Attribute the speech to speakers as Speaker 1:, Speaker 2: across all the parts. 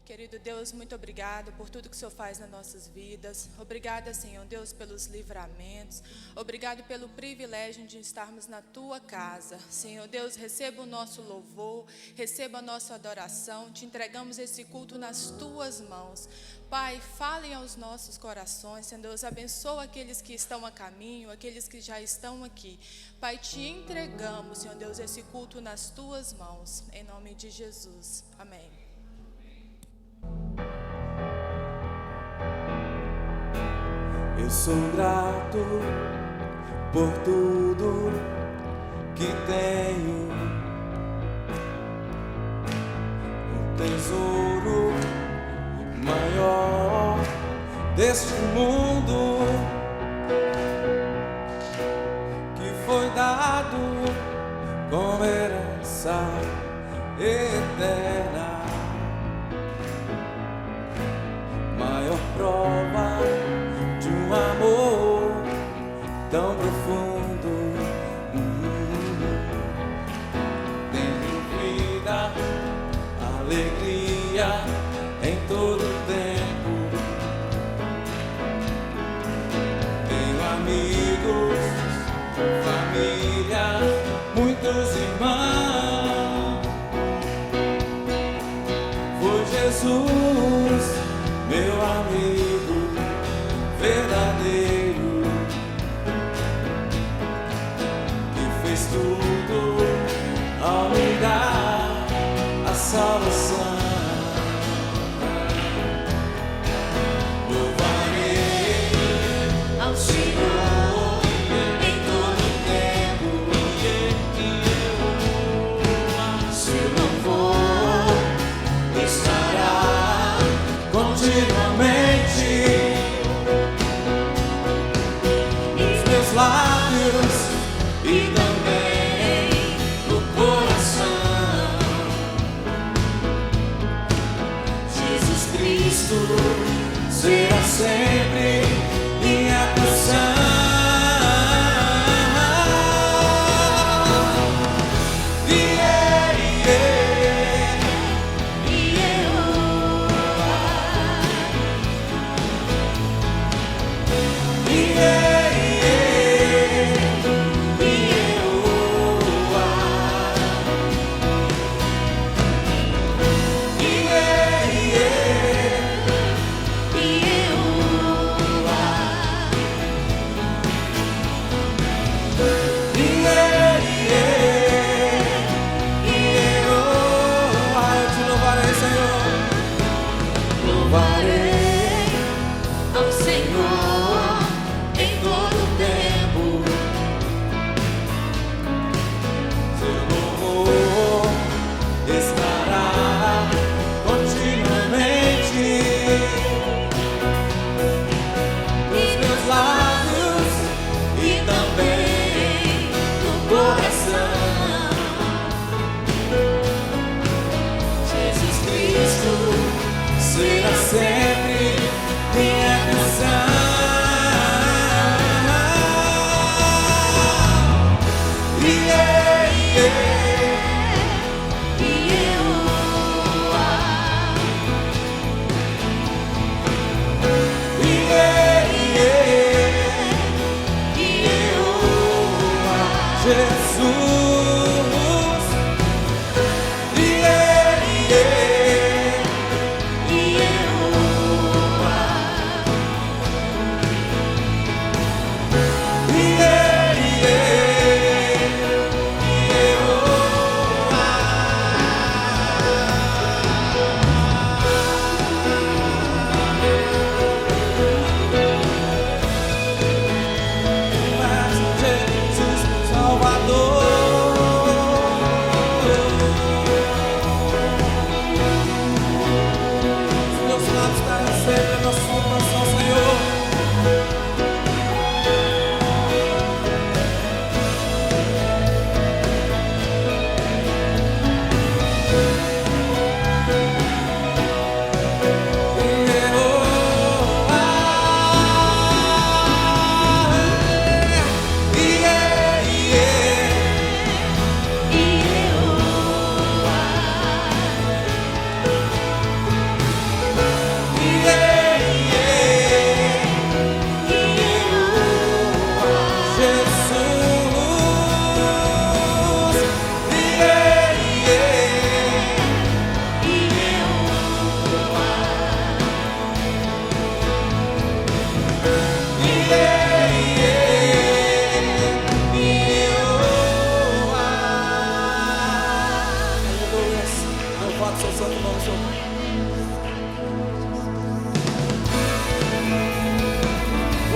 Speaker 1: Querido Deus, muito obrigado por tudo que o Senhor faz nas nossas vidas. Obrigada, Senhor Deus, pelos livramentos. Obrigado pelo privilégio de estarmos na Tua casa. Senhor Deus, receba o nosso louvor, receba a nossa adoração. Te entregamos esse culto nas Tuas mãos. Pai, falem aos nossos corações. Senhor Deus, abençoa aqueles que estão a caminho, aqueles que já estão aqui. Pai, te entregamos, Senhor Deus, esse culto nas Tuas mãos. Em nome de Jesus. Amém.
Speaker 2: Eu sou grato por tudo que tenho, o tesouro maior deste mundo que foi dado como herança eterna, maior prova de um amor tão profundo. Tenho vida, alegria em todo tempo. Tenho amigos, família, muitos irmãos. Foi Jesus, meu amigo verdadeiro, que fez tudo ao me dar a salvação. Louvarei ao Senhor em todo tempo, seu louvor estará continuamente nos meus lábios e também no coração. Jesus Cristo será sempre minha canção.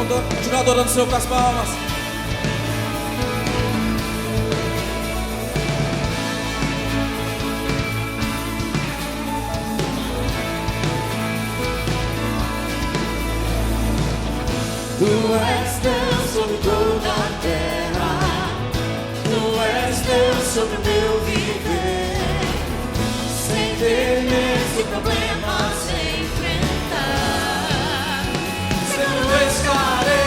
Speaker 2: Continua adorando o Senhor com as palmas.
Speaker 3: Tu és Deus sobre toda a terra, Tu és Deus sobre o meu viver, sem ter medo de problemas enfrentar. Seguro estarei.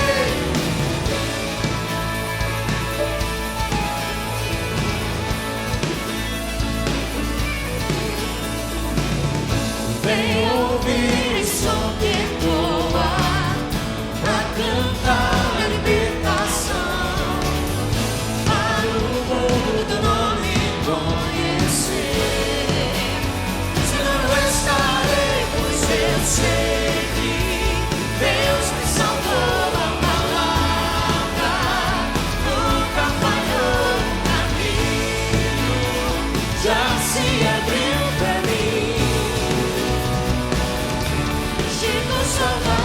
Speaker 3: Vem ouvir o som que ecoa, cantar a libertação, para o mundo do nome conhecer. Seguro estarei, pois eu sei que Deus me salvou. A palavra nunca falhou, o caminho já se abriu pra mim. Chegou salvação.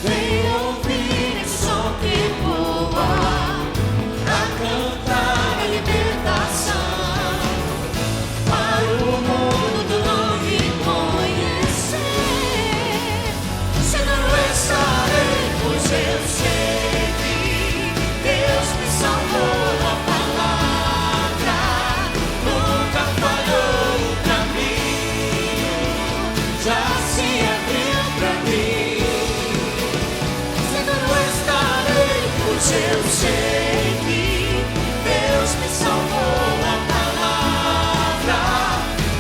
Speaker 3: Vem ouvir esse som que voa, a cantar a libertação, para o mundo do nome conhecer. Seguro estarei, pois eu sei que Deus me salvou. A palavra nunca falhou, o caminho já se abriu pra mim. Pois eu sei que Deus me salvou. A palavra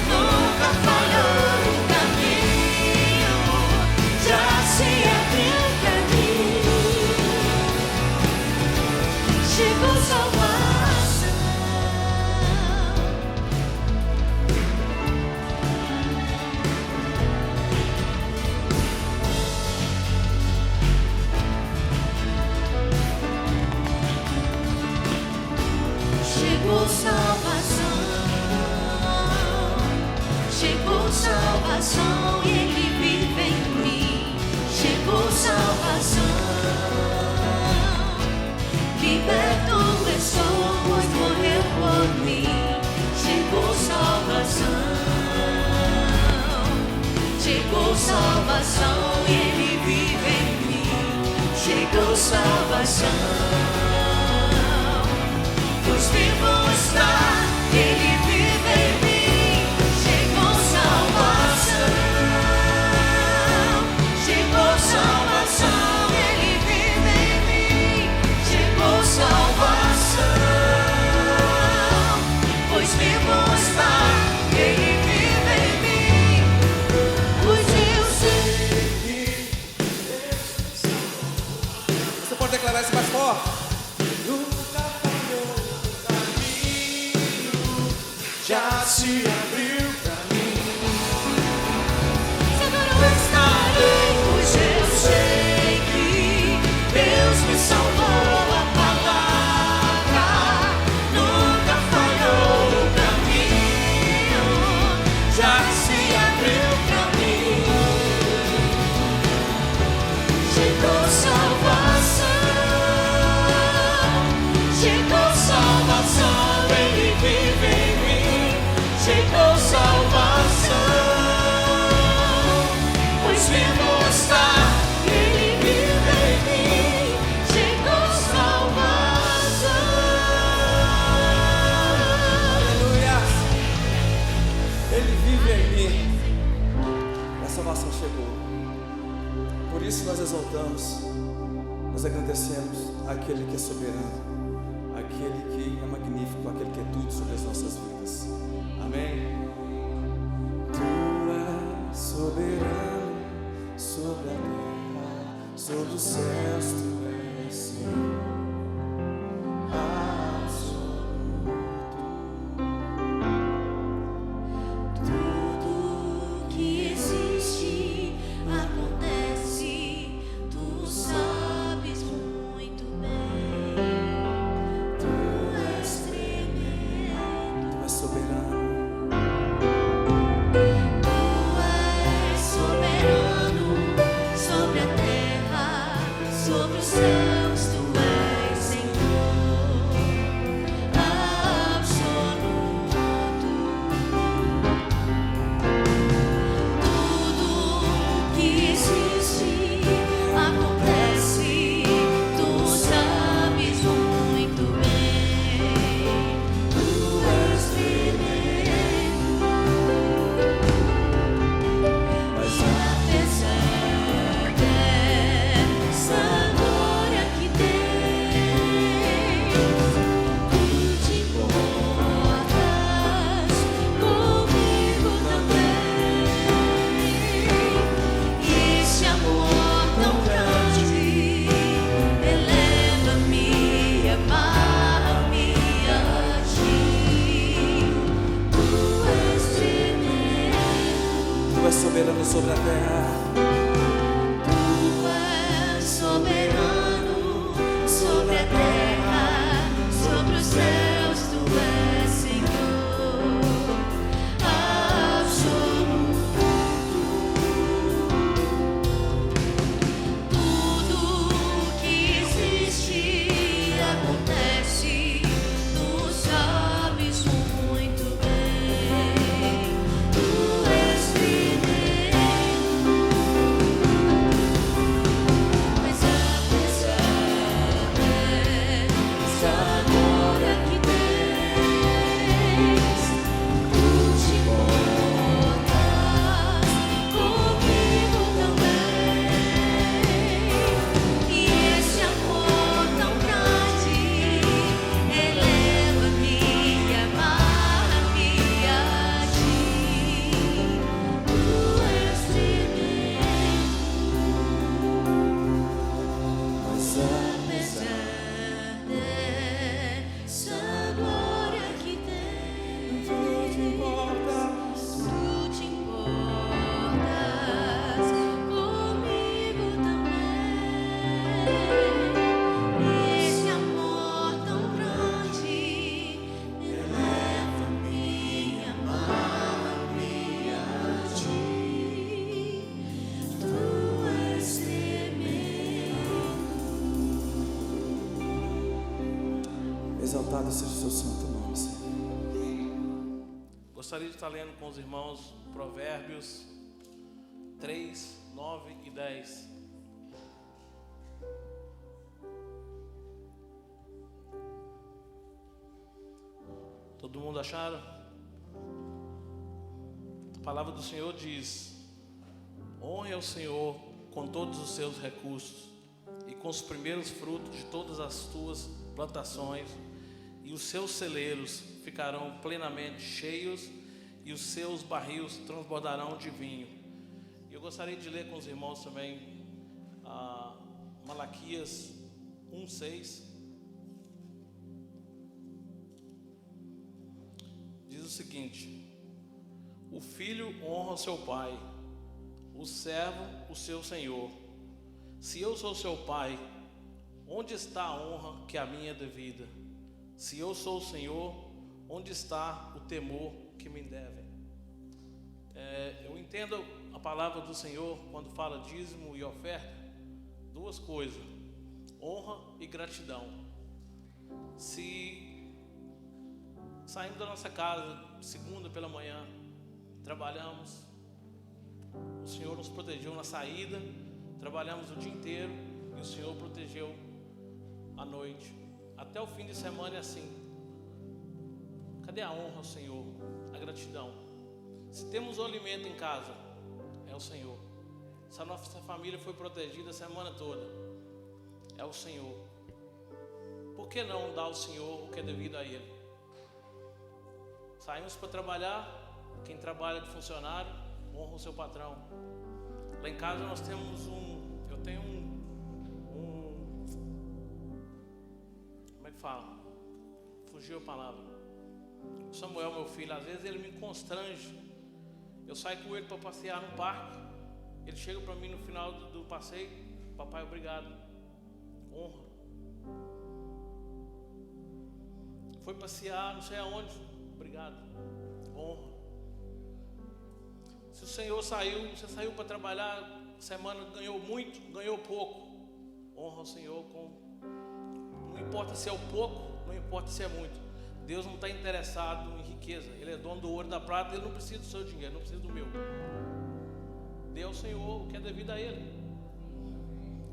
Speaker 3: nunca falhou, o caminho já se abriu pra mim. Chegou salvação. Chegou salvação, chegou salvação, e Ele vive em mim. Chegou salvação, liberto estou, pois morreu por mim. Chegou salvação, chegou salvação, e Ele vive em mim. Chegou salvação, pois vivo está, Ele vive em mim. Chegou salvação, chegou salvação, Ele vive em mim. Chegou salvação, pois vivo está, Ele vive em mim. Pois eu sei que Deus me salvou.
Speaker 2: Você pode declarar isso mais forte? Já se abriu pra mim.
Speaker 3: Seguro estarei, pois eu sei que Deus me salvou. A palavra nunca falhou, o caminho já se abriu pra mim. Chegou salvação, chegou salvação, Ele vive em mim. Chegou salvação, pois vivo está, Ele vive em mim. Chegou salvação.
Speaker 2: Aleluia. Ele vive em mim. A salvação chegou. Por isso nós exaltamos, nós agradecemos àquele que é soberano, àquele que é magnífico, àquele que é tudo sobre as nossas vidas. Amém. Tu és soberano sobre a terra, sobre os céus, tu és Senhor absoluto.
Speaker 3: Tudo que existe acontece, tu sabes muito bem. Tu és tremendo.
Speaker 2: soberano.
Speaker 3: Sobre a terra, sobre os céus, tu és Senhor absoluto. Tudo que existe acontece, tu sabes muito bem. Tu és tremendo, mas apesar dessa glória que tens, tu te importas comigo também. E esse amor tão grande eleva-me, amarra-me a ti. Tu és tremendo.
Speaker 2: Tu és soberano sobre a terra.
Speaker 3: Tu és soberano sobre a terra, sobre os céus, tu és Senhor absoluto. Tudo que existe acontece, tu sabes muito bem. Tu és tremendo, mas apesar dessa glória que tens, tu te importas comigo também. E esse amor tão grande eleva-me, amarra-me a ti. Tu és tremendo,
Speaker 2: Mas
Speaker 3: apesar dessa glória que tens, tu te importas comigo também. E esse amor tão grande eleva-me, amarra-me a ti. Tu és tremendo.
Speaker 2: exaltado seja o seu santo nome, Senhor.
Speaker 4: Gostaria de estar lendo com os irmãos Provérbios 3, 9 e 10. Todo mundo acharam? A palavra do Senhor diz: honre ao Senhor com todos os seus recursos e com os primeiros frutos de todas as tuas plantações, e os seus celeiros ficarão plenamente cheios e os seus barris transbordarão de vinho. E eu gostaria de ler com os irmãos também Malaquias 1:6. Diz o seguinte: o filho honra o seu pai, o servo o seu senhor. Se eu sou seu pai, onde está a honra que a mim é devida? Se eu sou o Senhor, onde está o temor que me devem? Eu entendo a palavra do Senhor quando fala dízimo e oferta, duas coisas: honra e gratidão. Se saímos da nossa casa segunda pela manhã, trabalhamos, o Senhor nos protegeu na saída, trabalhamos o dia inteiro e o Senhor protegeu à noite. Até o fim de semana é assim. Cadê a honra ao Senhor? A gratidão. Se temos o alimento em casa, é o Senhor. Se a nossa família foi protegida a semana toda, é o Senhor. Por que não dar ao Senhor o que é devido a Ele? Saímos para trabalhar. Quem trabalha de funcionário, honra o seu patrão. Lá em casa nós temos eu tenho como é que fala? Fugiu a palavra. O Samuel, meu filho, às vezes ele me constrange. Eu saio com ele para passear no parque. Ele chega para mim no final do passeio: papai, obrigado. Honra. Foi passear, não sei aonde. Obrigado. Obrigado. Honra. Se o Senhor saiu, você saiu para trabalhar, semana ganhou muito, ganhou pouco. Honra o Senhor com... Não importa se é o pouco, não importa se é muito. Deus não está interessado em riqueza. Ele é dono do ouro e da prata. Ele não precisa do seu dinheiro, não precisa do meu. Dê ao Senhor o que é devido a Ele.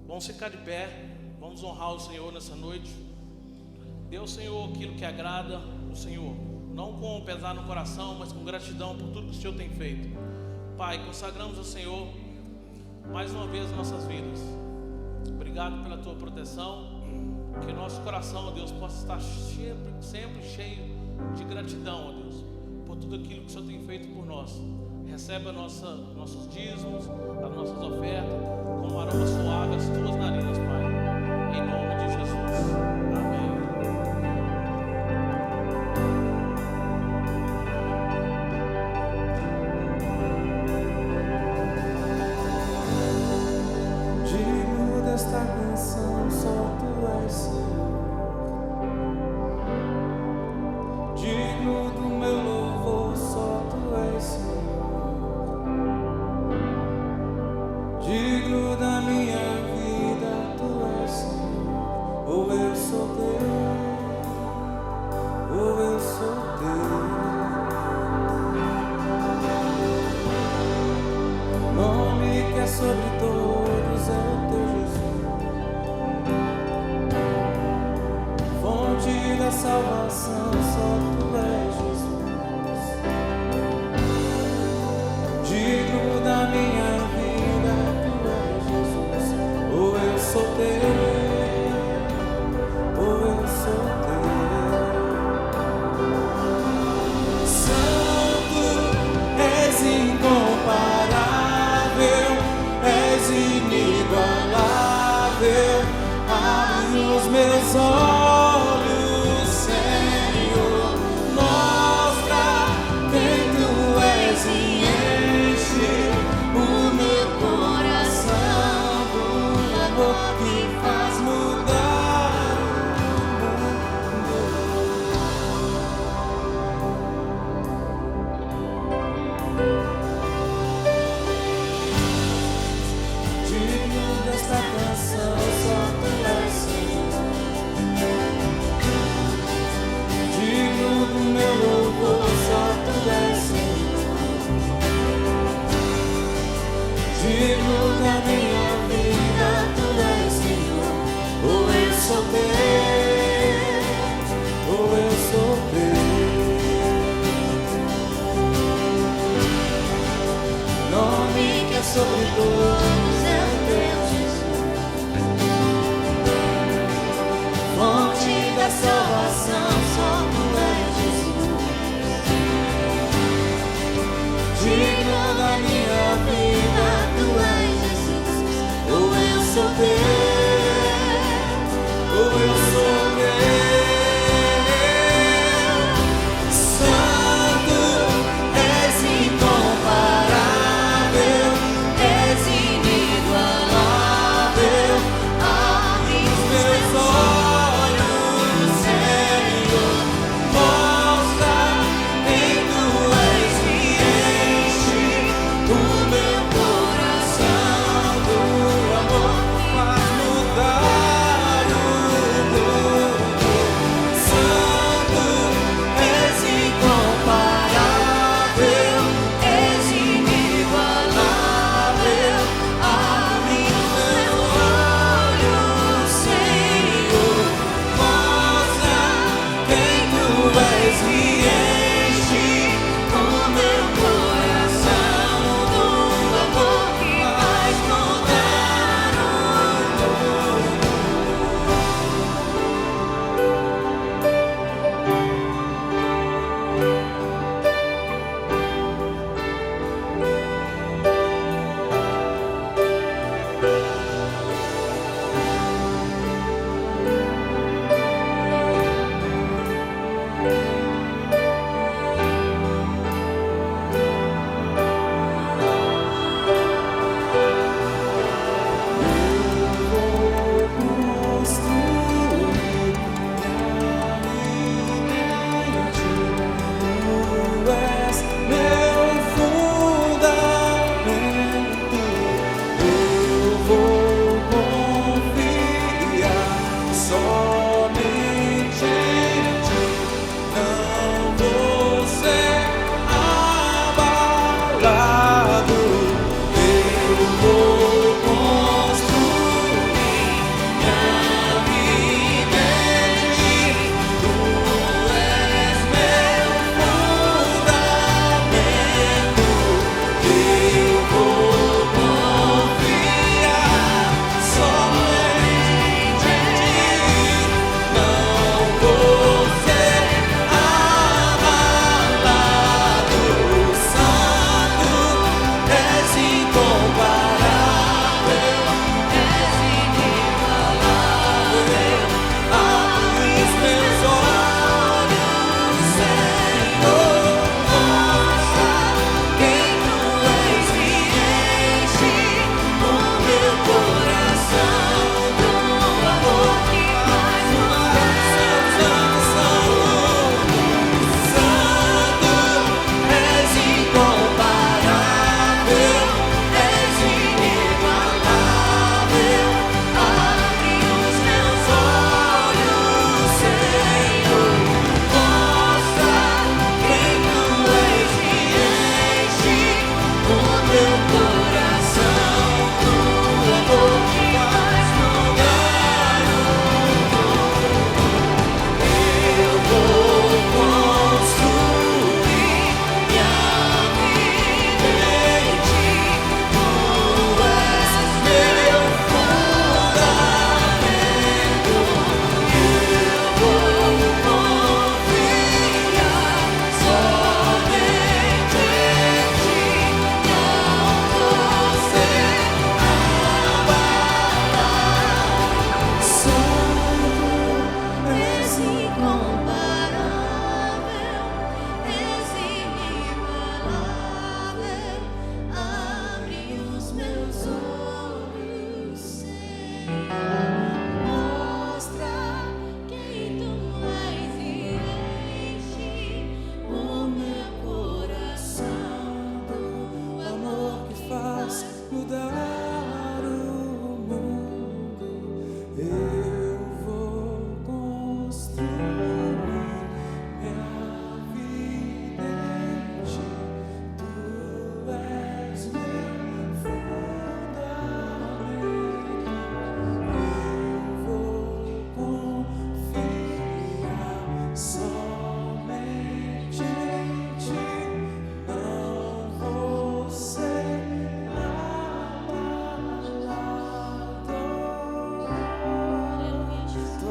Speaker 4: Vamos ficar de pé. Vamos honrar o Senhor nessa noite. Dê ao Senhor aquilo que agrada o Senhor. Não com pesar no coração, mas com gratidão por tudo que o Senhor tem feito. Pai, consagramos ao Senhor mais uma vez nossas vidas. Obrigado pela tua proteção. Que nosso coração, ó Deus, possa estar sempre cheio de gratidão, ó Deus, por tudo aquilo que o Senhor tem feito por nós. Recebe nossos dízimos, as nossas ofertas, com um aroma suave às tuas narinas, Pai. Em nome de Jesus. Amém.
Speaker 2: Digno desta canção, só tu és, Senhor. Digno do meu louvor, só tu és, Senhor. Digno da minha vida, tu és, Senhor. Ou eu sou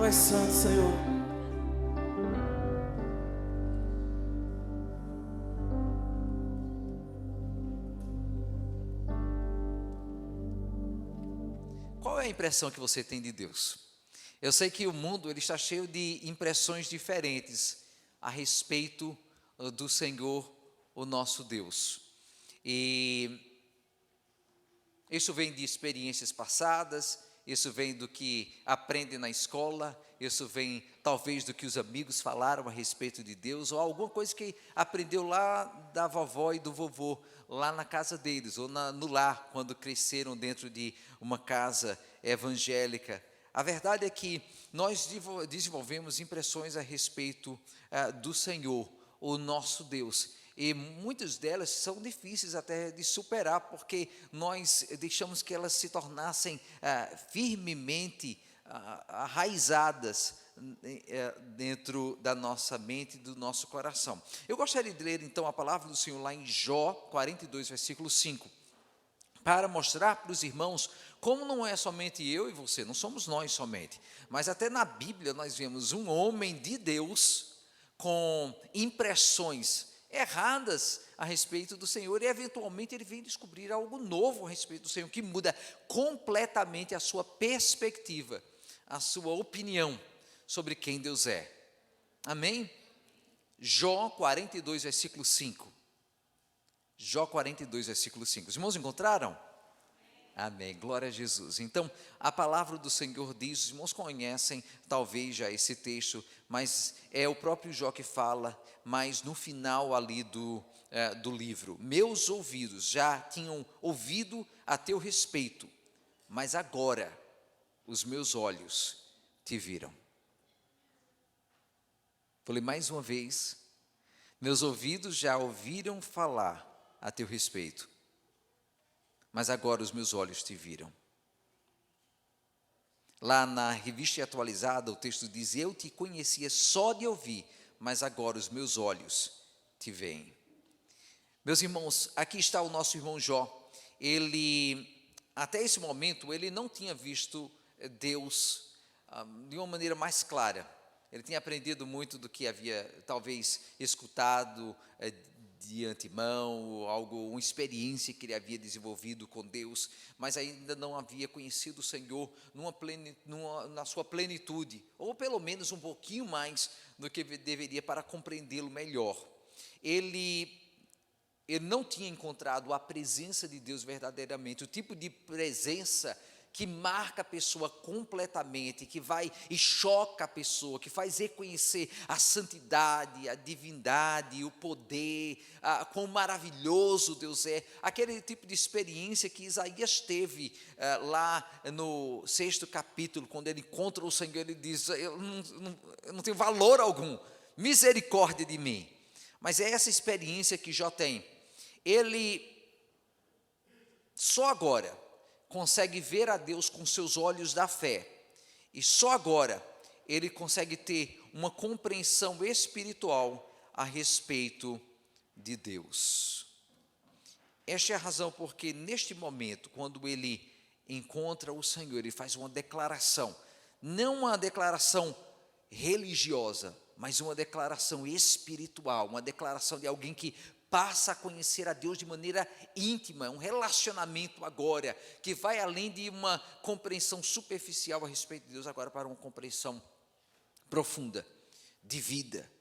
Speaker 2: és santo, Senhor.
Speaker 3: Qual é a impressão que você tem de Deus? Eu sei que o mundo ele está cheio de impressões diferentes a respeito do Senhor, o nosso Deus. E isso vem de experiências passadas, isso vem do que aprende na escola, isso vem talvez do que os amigos falaram a respeito de Deus, ou alguma coisa que aprendeu lá da vovó e do vovô, lá na casa deles, ou no lar, quando cresceram dentro de uma casa evangélica. A verdade é que nós desenvolvemos impressões a respeito do Senhor, o nosso Deus. E muitas delas são difíceis até de superar, porque nós deixamos que elas se tornassem firmemente arraizadas dentro da nossa mente e do nosso coração. Eu gostaria de ler então a palavra do Senhor lá em Jó 42, versículo 5, para mostrar para os irmãos como não é somente eu e você, não somos nós somente, mas até na Bíblia nós vemos um homem de Deus com impressões erradas a respeito do Senhor, e eventualmente ele vem descobrir algo novo a respeito do Senhor, que muda completamente a sua perspectiva, a sua opinião sobre quem Deus é. Amém? Jó 42, versículo 5. Jó 42, versículo 5. Os irmãos encontraram? Amém, glória a Jesus. Então, a palavra do Senhor diz, os irmãos conhecem talvez já esse texto, mas é o próprio Jó que fala, mas no final ali do livro. Meus ouvidos já tinham ouvido a teu respeito, mas agora os meus olhos te viram. Falei mais uma vez, meus ouvidos já ouviram falar a teu respeito, mas agora os meus olhos te viram. Lá na Revista Atualizada, o texto diz, eu te conhecia só de ouvir, mas agora os meus olhos te veem. Meus irmãos, aqui está o nosso irmão Jó. Ele, até esse momento, ele não tinha visto Deus de uma maneira mais clara. Ele tinha aprendido muito do que havia, talvez, escutado de antemão, uma experiência que ele havia desenvolvido com Deus, mas ainda não havia conhecido o Senhor na sua plenitude, ou pelo menos um pouquinho mais do que deveria para compreendê-lo melhor. Ele não tinha encontrado a presença de Deus verdadeiramente, o tipo de presença que marca a pessoa completamente, que vai e choca a pessoa, que faz reconhecer a santidade, a divindade, o poder, quão maravilhoso Deus é. Aquele tipo de experiência que Isaías teve lá no 6º capítulo, quando ele encontra o Senhor, ele diz, eu não tenho valor algum, misericórdia de mim. Mas é essa experiência que Jó tem. Ele só agora consegue ver a Deus com seus olhos da fé, e só agora ele consegue ter uma compreensão espiritual a respeito de Deus. Esta é a razão porque neste momento, quando ele encontra o Senhor, ele faz uma declaração, não uma declaração religiosa, mas uma declaração espiritual, uma declaração de alguém que passa a conhecer a Deus de maneira íntima, um relacionamento agora, que vai além de uma compreensão superficial a respeito de Deus, agora para uma compreensão profunda, de vida,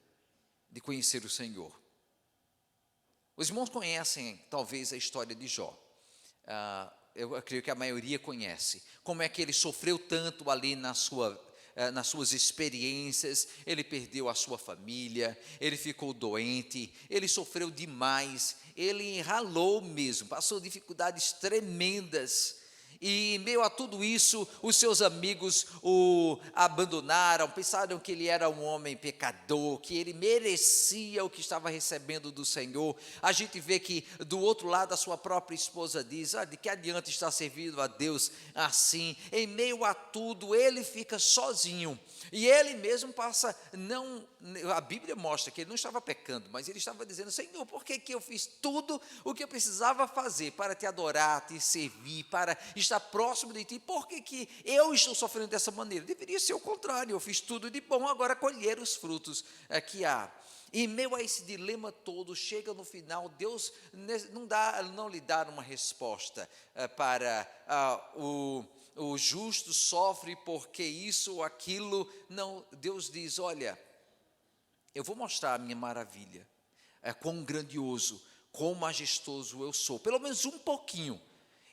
Speaker 3: de conhecer o Senhor. Os irmãos conhecem, talvez, a história de Jó. Eu creio que a maioria conhece. Como é que ele sofreu tanto ali nas suas experiências, ele perdeu a sua família, ele ficou doente, ele sofreu demais, ele ralou mesmo, passou dificuldades tremendas, e em meio a tudo isso, os seus amigos o abandonaram, pensaram que ele era um homem pecador, que ele merecia o que estava recebendo do Senhor. A gente vê que do outro lado a sua própria esposa diz, de que adianta estar servindo a Deus assim? Em meio a tudo ele fica sozinho, e ele mesmo passa
Speaker 5: a Bíblia mostra que ele não estava pecando, mas ele estava dizendo: Senhor, por que eu fiz tudo o que eu precisava fazer para te adorar, te servir, para estar próximo de ti? Por que eu estou sofrendo dessa maneira? Deveria ser o contrário, eu fiz tudo de bom, agora colher os frutos que há. E em meio a esse dilema todo, chega no final, Deus não lhe dá uma resposta para o justo sofre porque isso ou aquilo. Não, Deus diz: olha, eu vou mostrar a minha maravilha, quão grandioso, quão majestoso eu sou, pelo menos um pouquinho.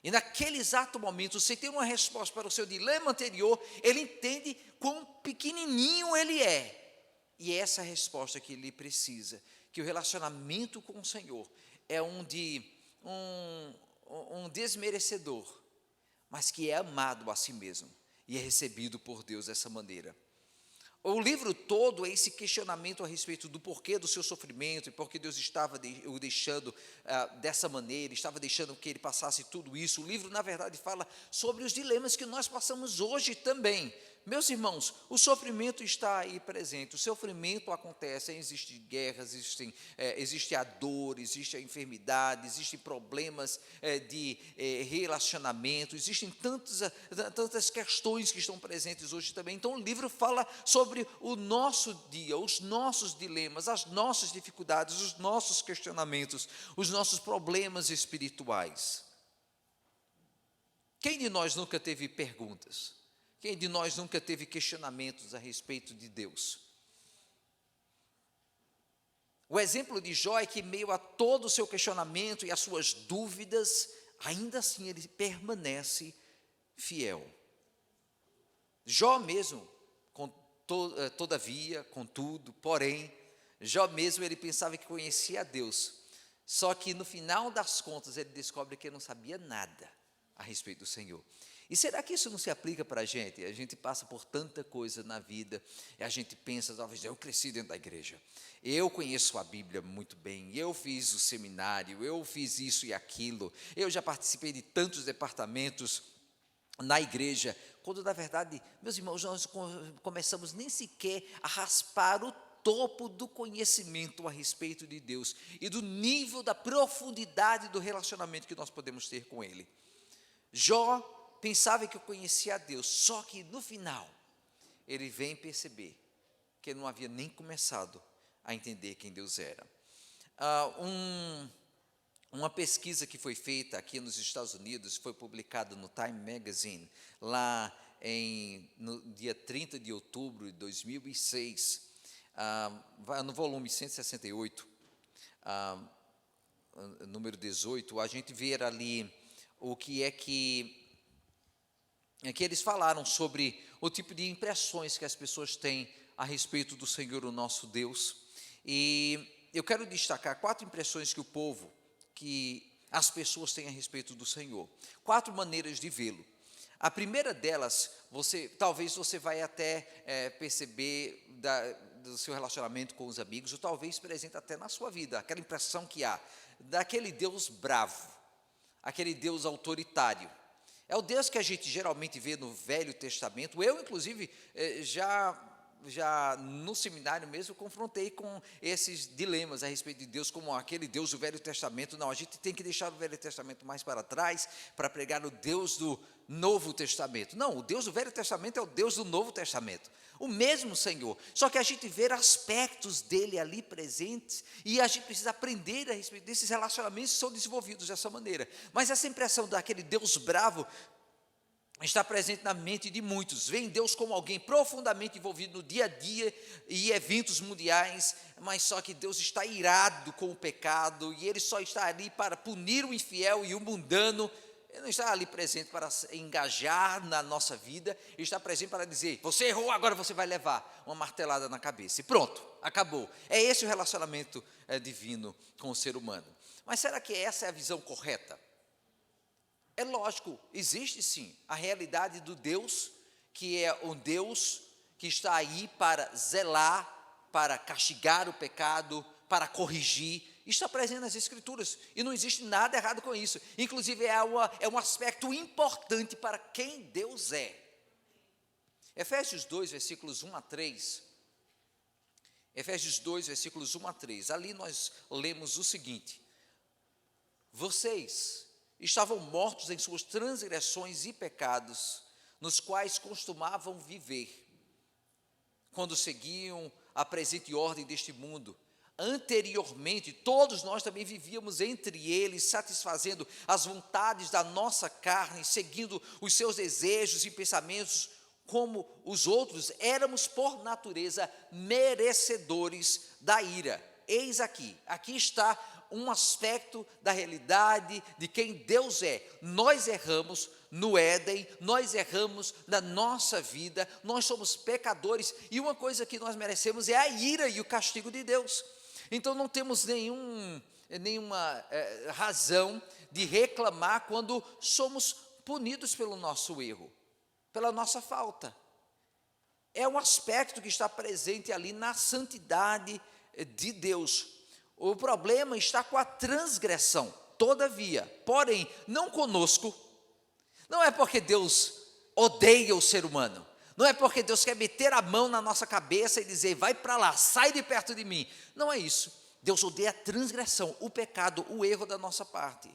Speaker 5: E naquele exato momento, sem ter uma resposta para o seu dilema anterior, ele entende quão pequenininho ele é. E é essa a resposta que ele precisa, que o relacionamento com o Senhor é um desmerecedor, mas que é amado a si mesmo e é recebido por Deus dessa maneira. O livro todo é esse questionamento a respeito do porquê do seu sofrimento e porque Deus estava o deixando dessa maneira, estava deixando que ele passasse tudo isso. O livro, na verdade, fala sobre os dilemas que nós passamos hoje também. Meus irmãos, o sofrimento está aí presente, o sofrimento acontece, existem guerras, existe a dor, existe a enfermidade, existem problemas de relacionamento, existem tantas questões que estão presentes hoje também. Então o livro fala sobre o nosso dia, os nossos dilemas, as nossas dificuldades, os nossos questionamentos, os nossos problemas espirituais. Quem de nós nunca teve perguntas? Quem de nós nunca teve questionamentos a respeito de Deus? O exemplo de Jó é que, em meio a todo o seu questionamento e as suas dúvidas, ainda assim ele permanece fiel. Jó mesmo, todavia, contudo, porém, Jó mesmo ele pensava que conhecia a Deus, só que no final das contas ele descobre que ele não sabia nada a respeito do Senhor. E será que isso não se aplica para a gente? A gente passa por tanta coisa na vida, e a gente pensa, talvez, eu cresci dentro da igreja, eu conheço a Bíblia muito bem, eu fiz o seminário, eu fiz isso e aquilo, eu já participei de tantos departamentos na igreja, quando na verdade, meus irmãos, nós começamos nem sequer a raspar o topo do conhecimento a respeito de Deus e do nível da profundidade do relacionamento que nós podemos ter com Ele. Jó pensava que eu conhecia a Deus, só que no final, ele vem perceber que ele não havia nem começado a entender quem Deus era. Uma pesquisa que foi feita aqui nos Estados Unidos, foi publicada no Time Magazine, lá no dia 30 de outubro de 2006, no volume 168, número 18, a gente vê ali o que é que eles falaram sobre o tipo de impressões que as pessoas têm a respeito do Senhor, o nosso Deus. E eu quero destacar 4 impressões que as pessoas têm a respeito do Senhor. 4 maneiras de vê-lo. A primeira delas, talvez você vai até perceber do seu relacionamento com os amigos, ou talvez presente até na sua vida, aquela impressão que há daquele Deus bravo, aquele Deus autoritário. É o Deus que a gente geralmente vê no Velho Testamento. Eu, inclusive, já no seminário mesmo, confrontei com esses dilemas a respeito de Deus, como aquele Deus do Velho Testamento. Não, a gente tem que deixar o Velho Testamento mais para trás, para pregar o Deus do Novo Testamento. Não, o Deus do Velho Testamento é o Deus do Novo Testamento, o mesmo Senhor, só que a gente vê aspectos dele ali presentes, e a gente precisa aprender a respeito desses relacionamentos que são desenvolvidos dessa maneira. Mas essa impressão daquele Deus bravo está presente na mente de muitos. Veem Deus como alguém profundamente envolvido no dia a dia e eventos mundiais, mas só que Deus está irado com o pecado, e Ele só está ali para punir o infiel e o mundano. Ele não está ali presente para engajar na nossa vida, Ele está presente para dizer: você errou, agora você vai levar uma martelada na cabeça, e pronto, acabou. É esse o relacionamento divino com o ser humano. Mas será que essa é a visão correta? É lógico, existe sim a realidade do Deus, que é um Deus que está aí para zelar, para castigar o pecado, para corrigir. Está presente nas Escrituras, e não existe nada errado com isso. Inclusive é um aspecto importante para quem Deus é. Efésios 2, versículos 1 a 3, Efésios 2, versículos 1 a 3. Ali nós lemos o seguinte: vocês estavam mortos em suas transgressões e pecados, nos quais costumavam viver, quando seguiam a presente ordem deste mundo. Anteriormente, todos nós também vivíamos entre eles, satisfazendo as vontades da nossa carne, seguindo os seus desejos e pensamentos. Como os outros, éramos por natureza merecedores da ira. Eis aqui está um aspecto da realidade de quem Deus é. Nós erramos no Éden, nós erramos na nossa vida, nós somos pecadores, e uma coisa que nós merecemos é a ira e o castigo de Deus. Então não temos nenhuma razão de reclamar quando somos punidos pelo nosso erro, pela nossa falta. É um aspecto que está presente ali na santidade de Deus. O problema está com a transgressão, todavia, porém, não conosco. Não é porque Deus odeia o ser humano, não é porque Deus quer meter a mão na nossa cabeça e dizer, vai para lá, sai de perto de mim. Não é isso. Deus odeia a transgressão, o pecado, o erro da nossa parte.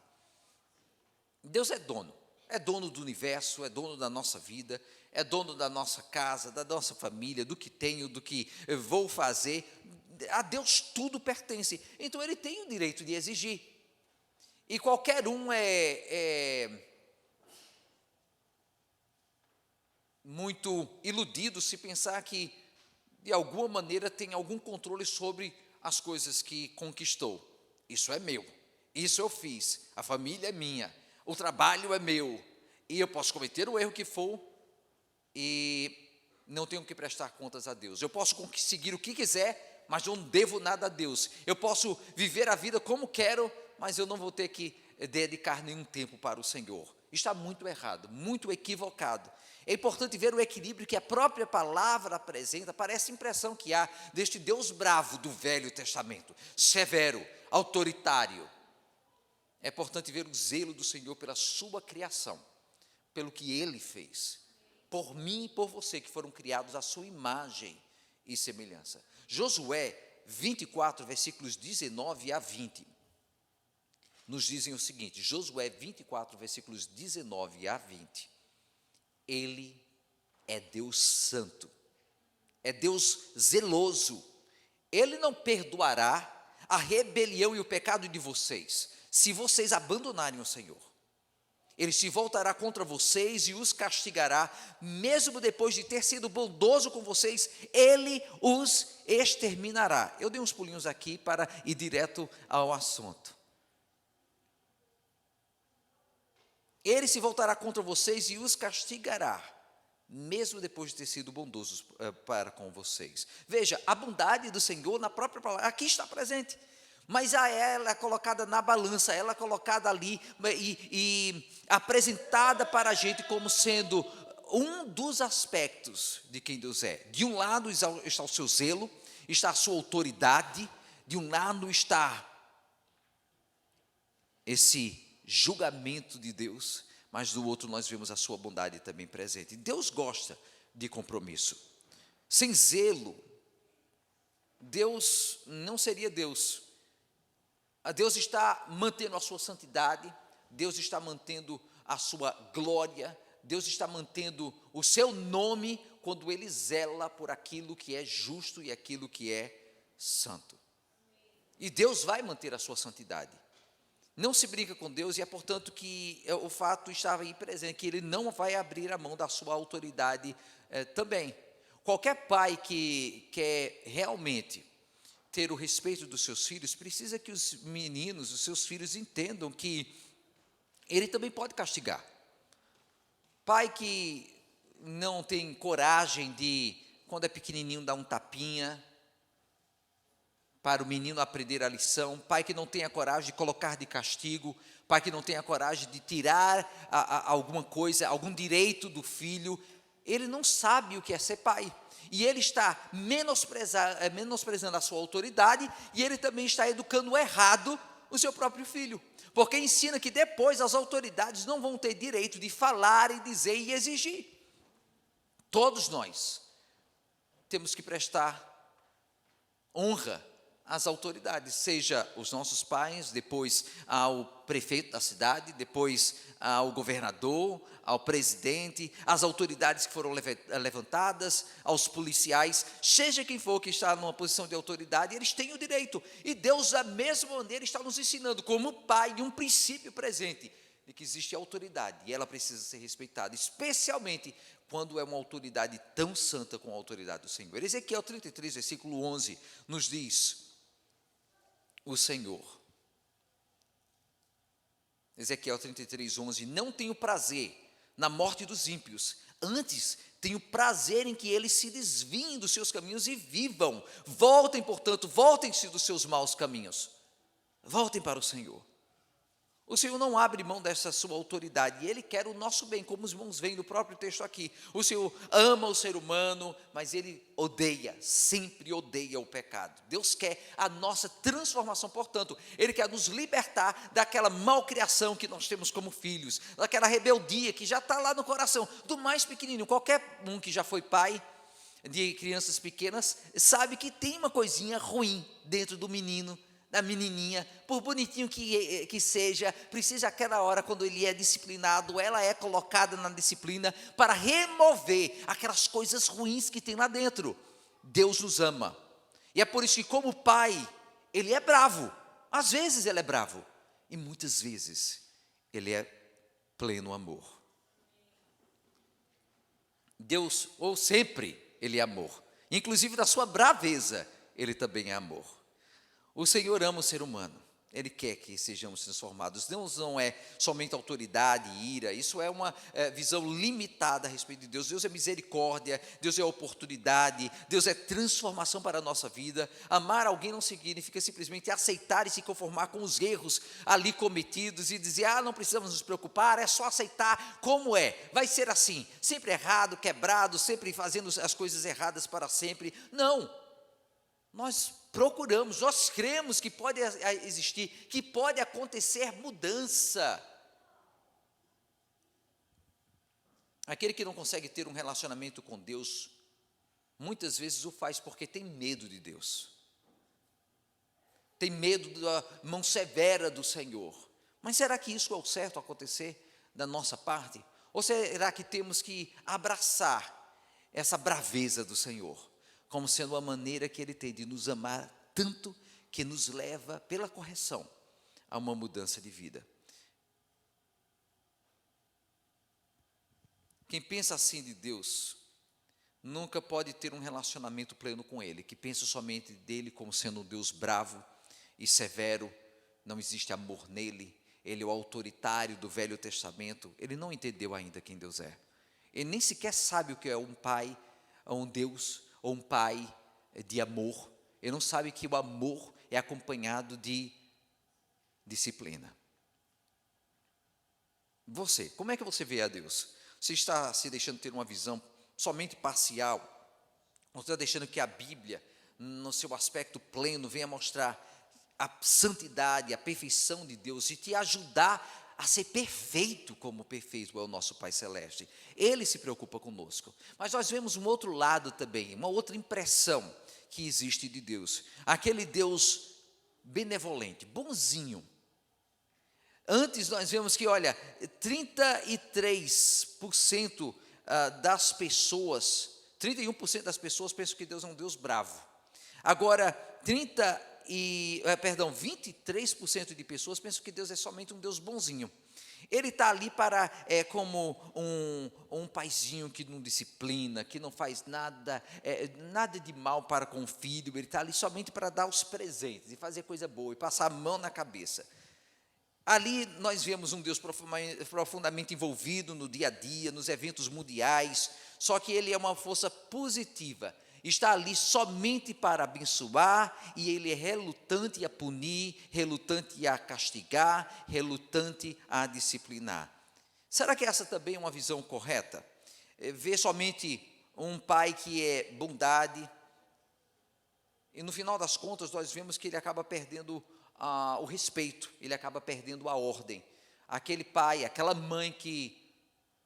Speaker 5: Deus é dono do universo, é dono da nossa vida, é dono da nossa casa, da nossa família, do que tenho, do que vou fazer. A Deus tudo pertence, então Ele tem o direito de exigir. E qualquer um é muito iludido se pensar que, de alguma maneira, tem algum controle sobre as coisas que conquistou. Isso é meu, isso eu fiz, a família é minha, o trabalho é meu, e eu posso cometer o erro que for, e não tenho que prestar contas a Deus. Eu posso conseguir o que quiser, mas não devo nada a Deus. Eu posso viver a vida como quero, mas eu não vou ter que dedicar nenhum tempo para o Senhor. Está muito errado, muito equivocado. É importante ver o equilíbrio que a própria palavra apresenta. Parece a impressão que há deste Deus bravo do Velho Testamento, severo, autoritário. É importante ver o zelo do Senhor pela sua criação, pelo que Ele fez, por mim e por você, que foram criados à sua imagem e semelhança. Josué 24, versículos 19 a 20, nos dizem o seguinte, Josué 24, versículos 19 a 20, Ele é Deus santo, é Deus zeloso, Ele não perdoará a rebelião e o pecado de vocês, se vocês abandonarem o Senhor. Ele se voltará contra vocês e os castigará, mesmo depois de ter sido bondoso com vocês, Ele os exterminará. Eu dei uns pulinhos aqui para ir direto ao assunto. Ele se voltará contra vocês e os castigará, mesmo depois de ter sido bondoso para com vocês. Veja, a bondade do Senhor na própria palavra, aqui está presente. Mas ela é colocada na balança, ela é colocada ali e apresentada para a gente como sendo um dos aspectos de quem Deus é. De um lado está o seu zelo, está a sua autoridade, de um lado está esse julgamento de Deus, mas do outro nós vemos a sua bondade também presente. Deus gosta de compromisso. Sem zelo, Deus não seria Deus. Deus está mantendo a sua santidade, Deus está mantendo a sua glória, Deus está mantendo o seu nome quando Ele zela por aquilo que é justo e aquilo que é santo. E Deus vai manter a sua santidade. Não se brinca com Deus e é portanto que o fato estava aí presente, que Ele não vai abrir a mão da sua autoridade também. Qualquer pai que quer realmente ter o respeito dos seus filhos, precisa que os meninos, os seus filhos entendam que Ele também pode castigar. Pai que não tem coragem de, quando é pequenininho, dar um tapinha, para o menino aprender a lição, pai que não tenha coragem de colocar de castigo, pai que não tenha coragem de tirar alguma coisa, algum direito do filho, ele não sabe o que é ser pai. E ele está menosprezando a sua autoridade, e ele também está educando errado o seu próprio filho, porque ensina que depois as autoridades não vão ter direito de falar e dizer e exigir. Todos nós temos que prestar honra às autoridades, seja os nossos pais, depois ao prefeito da cidade, depois ao governador, ao presidente, às autoridades que foram levantadas, aos policiais, seja quem for que está numa posição de autoridade, eles têm o direito. E Deus, da mesma maneira, está nos ensinando, como pai, um princípio presente, de que existe autoridade e ela precisa ser respeitada, especialmente quando é uma autoridade tão santa como a autoridade do Senhor. Ezequiel 33, versículo 11, nos diz: o Senhor, Ezequiel 33, 11, não tenho prazer na morte dos ímpios, antes tenho prazer em que eles se desviem dos seus caminhos e vivam. Voltem, portanto, voltem-se dos seus maus caminhos, voltem para o Senhor. O Senhor não abre mão dessa sua autoridade, e Ele quer o nosso bem, como os irmãos veem no próprio texto aqui. O Senhor ama o ser humano, mas Ele odeia, sempre odeia o pecado. Deus quer a nossa transformação, portanto, Ele quer nos libertar daquela malcriação que nós temos como filhos, daquela rebeldia que já está lá no coração, do mais pequenininho. Qualquer um que já foi pai de crianças pequenas, sabe que tem uma coisinha ruim dentro do menino, da menininha, por bonitinho que seja, precisa aquela hora, quando ele é disciplinado, ela é colocada na disciplina para remover aquelas coisas ruins que tem lá dentro. Deus nos ama, e é por isso que, como pai, Ele é bravo. Às vezes Ele é bravo, e muitas vezes Ele é pleno amor. Deus, ou sempre, Ele é amor, inclusive da sua braveza, Ele também é amor. O Senhor ama o ser humano, Ele quer que sejamos transformados. Deus não é somente autoridade e ira, isso é uma visão limitada a respeito de Deus. Deus é misericórdia, Deus é oportunidade, Deus é transformação para a nossa vida. Amar alguém não significa simplesmente aceitar e se conformar com os erros ali cometidos e dizer, não precisamos nos preocupar, é só aceitar como é, vai ser assim, sempre errado, quebrado, sempre fazendo as coisas erradas para sempre. Não, nós procuramos, nós cremos que pode existir, que pode acontecer mudança. Aquele que não consegue ter um relacionamento com Deus, muitas vezes o faz porque tem medo de Deus, tem medo da mão severa do Senhor. Mas será que isso é o certo acontecer da nossa parte? Ou será que temos que abraçar essa braveza do Senhor, como sendo a maneira que Ele tem de nos amar tanto, que nos leva pela correção a uma mudança de vida? Quem pensa assim de Deus, nunca pode ter um relacionamento pleno com Ele. Que pensa somente dEle como sendo um Deus bravo e severo, não existe amor nele, Ele é o autoritário do Velho Testamento. Ele não entendeu ainda quem Deus é, ele nem sequer sabe o que é um pai, um Deus, ou um pai de amor. Ele não sabe que o amor é acompanhado de disciplina. Você, como é que você vê a Deus? Você está se deixando ter uma visão somente parcial? Ou está deixando que a Bíblia, no seu aspecto pleno, venha mostrar a santidade, a perfeição de Deus e te ajudar a ser perfeito como perfeito é o nosso Pai Celeste? Ele se preocupa conosco. Mas nós vemos um outro lado também, uma outra impressão que existe de Deus. Aquele Deus benevolente, bonzinho. Antes nós vemos que, 33% das pessoas, 31% das pessoas pensam que Deus é um Deus bravo. Agora, 23% de pessoas pensam que Deus é somente um Deus bonzinho. Ele está ali como um paizinho que não disciplina, que não faz nada de mal para com o filho. Ele está ali somente para dar os presentes e fazer coisa boa e passar a mão na cabeça. Ali nós vemos um Deus profundamente envolvido no dia a dia, nos eventos mundiais, só que Ele é uma força positiva. Está ali somente para abençoar, e Ele é relutante a punir, relutante a castigar, relutante a disciplinar. Será que essa também é uma visão correta? Ver somente um pai que é bondade, e no final das contas nós vemos que ele acaba perdendo o respeito, ele acaba perdendo a ordem. Aquele pai, aquela mãe que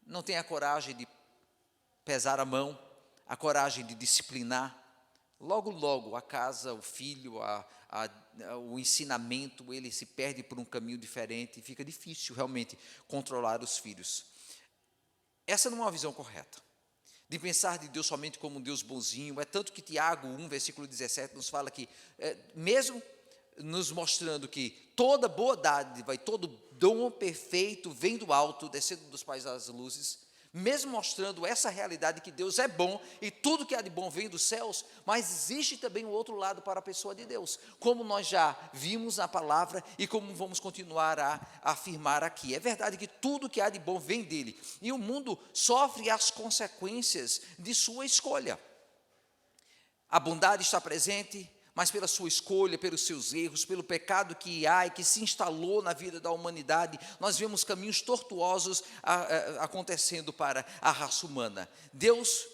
Speaker 5: não tem a coragem de pesar a mão, a coragem de disciplinar logo, logo a casa, o filho, o ensinamento, ele se perde por um caminho diferente e fica difícil realmente controlar os filhos. Essa não é uma visão correta, de pensar de Deus somente como um Deus bonzinho. É tanto que Tiago 1, versículo 17, nos fala que, mesmo nos mostrando que toda boa dádiva e todo dom perfeito vem do alto, descendo dos pais das luzes, mesmo mostrando essa realidade que Deus é bom e tudo que há de bom vem dos céus, mas existe também o outro lado para a pessoa de Deus, como nós já vimos na palavra e como vamos continuar a afirmar aqui. É verdade que tudo que há de bom vem dele, e o mundo sofre as consequências de sua escolha. A bondade está presente, mas pela sua escolha, pelos seus erros, pelo pecado que há e que se instalou na vida da humanidade, nós vemos caminhos tortuosos acontecendo para a raça humana. Deus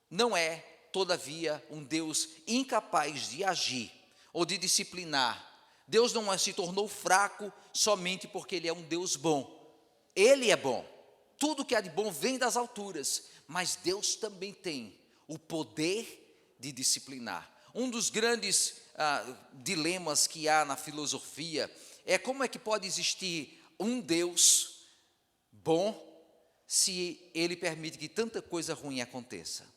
Speaker 5: não é, todavia, um Deus incapaz de agir ou de disciplinar. Deus não se tornou fraco somente porque Ele é um Deus bom. Ele é bom. Tudo que há de bom vem das alturas, mas Deus também tem o poder de disciplinar. Um dos grandes dilemas que há na filosofia é como é que pode existir um Deus bom se Ele permite que tanta coisa ruim aconteça.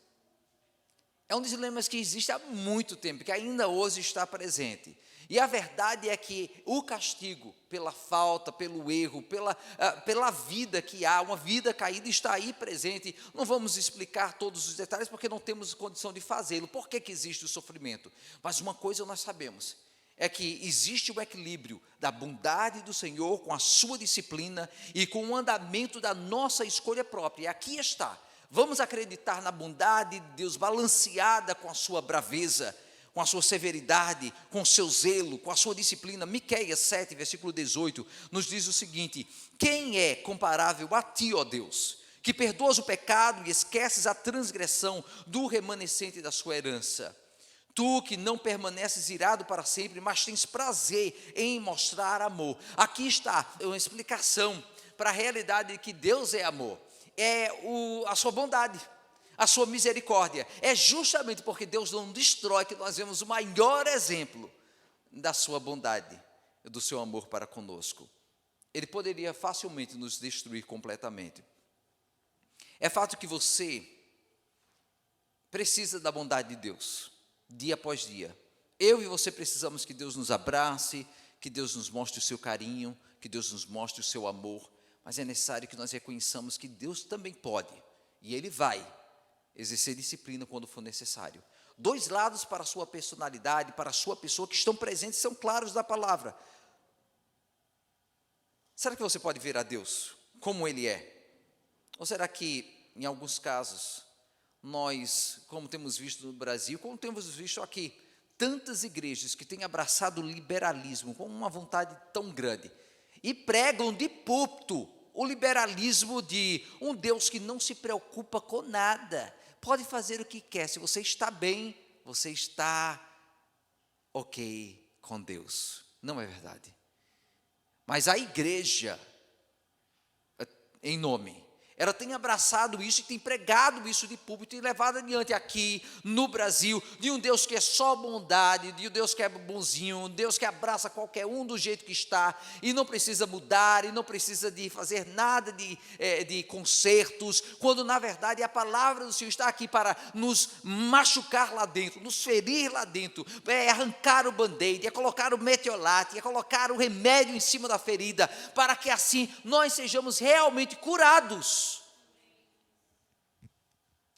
Speaker 5: É um dos dilemas que existe há muito tempo, que ainda hoje está presente. E a verdade é que o castigo pela falta, pelo erro, pela vida que há, uma vida caída, está aí presente. Não vamos explicar todos os detalhes porque não temos condição de fazê-lo. Por que existe o sofrimento? Mas uma coisa nós sabemos, é que existe o equilíbrio da bondade do Senhor com a sua disciplina e com o andamento da nossa escolha própria. E aqui está. Vamos acreditar na bondade de Deus balanceada com a sua braveza, com a sua severidade, com o seu zelo, com a sua disciplina. Miqueias 7, versículo 18, nos diz o seguinte: quem é comparável a ti, ó Deus, que perdoas o pecado e esqueces a transgressão do remanescente da sua herança? Tu que não permaneces irado para sempre, mas tens prazer em mostrar amor. Aqui está uma explicação para a realidade de que Deus é amor. É a sua bondade, a sua misericórdia. É justamente porque Deus não destrói que nós vemos o maior exemplo da sua bondade, do seu amor para conosco. Ele poderia facilmente nos destruir completamente. É fato que você precisa da bondade de Deus, dia após dia. Eu e você precisamos que Deus nos abrace, que Deus nos mostre o seu carinho, que Deus nos mostre o seu amor, mas é necessário que nós reconheçamos que Deus também pode, e Ele vai exercer disciplina quando for necessário. Dois lados para a sua personalidade, para a sua pessoa, que estão presentes, são claros da palavra. Será que você pode ver a Deus como Ele é? Ou será que, em alguns casos, nós, como temos visto no Brasil, como temos visto aqui, tantas igrejas que têm abraçado o liberalismo com uma vontade tão grande, e pregam de púlpito o liberalismo de um Deus que não se preocupa com nada, pode fazer o que quer, se você está bem, você está ok com Deus. Não é verdade. Mas a igreja, em nome, ela tem abraçado isso e tem pregado isso de púlpito e levado adiante aqui no Brasil, de um Deus que é só bondade, de um Deus que é bonzinho, um Deus que abraça qualquer um do jeito que está e não precisa mudar e não precisa de fazer nada de consertos, quando na verdade a palavra do Senhor está aqui para nos machucar lá dentro, nos ferir lá dentro, é arrancar o band-aid, é colocar o metiolate, é colocar o remédio em cima da ferida, para que assim nós sejamos realmente curados.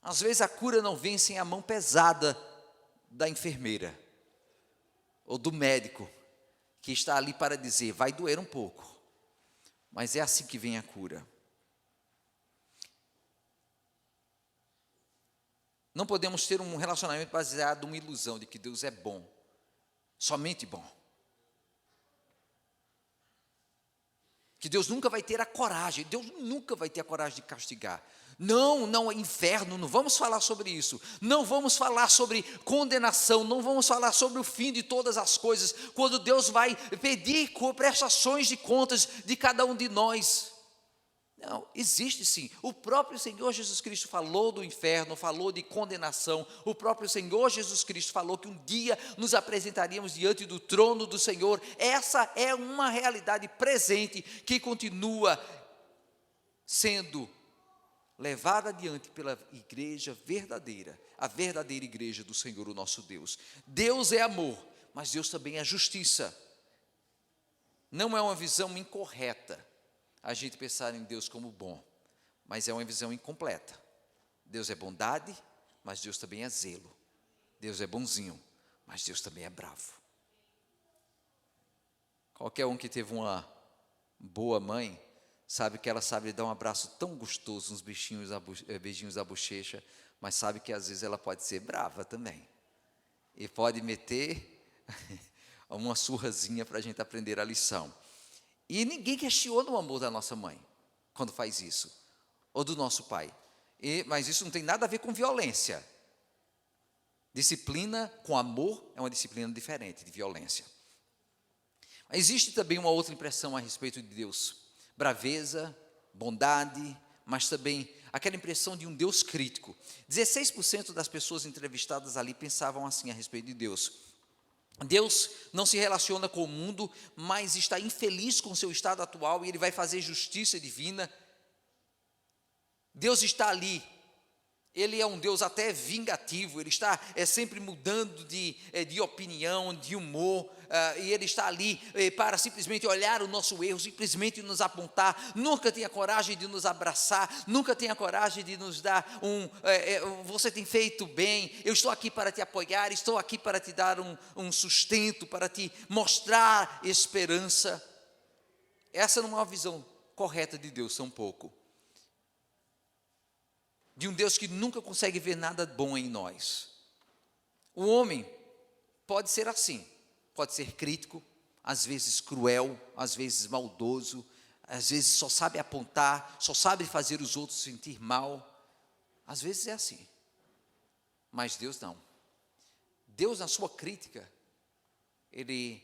Speaker 5: Às vezes a cura não vem sem a mão pesada da enfermeira ou do médico que está ali para dizer, vai doer um pouco, mas é assim que vem a cura. Não podemos ter um relacionamento baseado numa ilusão de que Deus é bom, somente bom. Que Deus nunca vai ter a coragem, Deus nunca vai ter a coragem de castigar. Não, inferno, não vamos falar sobre isso. Não vamos falar sobre condenação, não vamos falar sobre o fim de todas as coisas, quando Deus vai pedir prestações de contas de cada um de nós. Não, existe sim. O próprio Senhor Jesus Cristo falou do inferno, falou de condenação. O próprio Senhor Jesus Cristo falou que um dia nos apresentaríamos diante do trono do Senhor. Essa é uma realidade presente que continua sendo levada adiante pela igreja verdadeira, a verdadeira igreja do Senhor, o nosso Deus. Deus é amor, mas Deus também é justiça. Não é uma visão incorreta a gente pensar em Deus como bom, mas é uma visão incompleta. Deus é bondade, mas Deus também é zelo. Deus é bonzinho, mas Deus também é bravo. Qualquer um que teve uma boa mãe sabe que ela sabe dar um abraço tão gostoso, uns beijinhos da bochecha, mas sabe que às vezes ela pode ser brava também. E pode meter uma surrazinha para a gente aprender a lição. E ninguém questiona o amor da nossa mãe quando faz isso, ou do nosso pai. Mas isso não tem nada a ver com violência. Disciplina com amor é uma disciplina diferente de violência. Existe também uma outra impressão a respeito de Deus: braveza, bondade, mas também aquela impressão de um Deus crítico. 16% das pessoas entrevistadas ali pensavam assim a respeito de Deus. Deus não se relaciona com o mundo, mas está infeliz com o seu estado atual e Ele vai fazer justiça divina. Deus está ali, Ele é um Deus até vingativo, Ele está sempre mudando de opinião, de humor, e Ele está ali para simplesmente olhar o nosso erro, simplesmente nos apontar. Nunca tenha coragem de nos abraçar, nunca tenha coragem de nos dar você tem feito bem, eu estou aqui para te apoiar, estou aqui para te dar um sustento, para te mostrar esperança. Essa não é uma visão correta de Deus, tampouco. De um Deus que nunca consegue ver nada bom em nós. O homem pode ser assim, pode ser crítico, às vezes cruel, às vezes maldoso, às vezes só sabe apontar, só sabe fazer os outros sentir mal. Às vezes é assim, mas Deus não. Deus, na sua crítica, Ele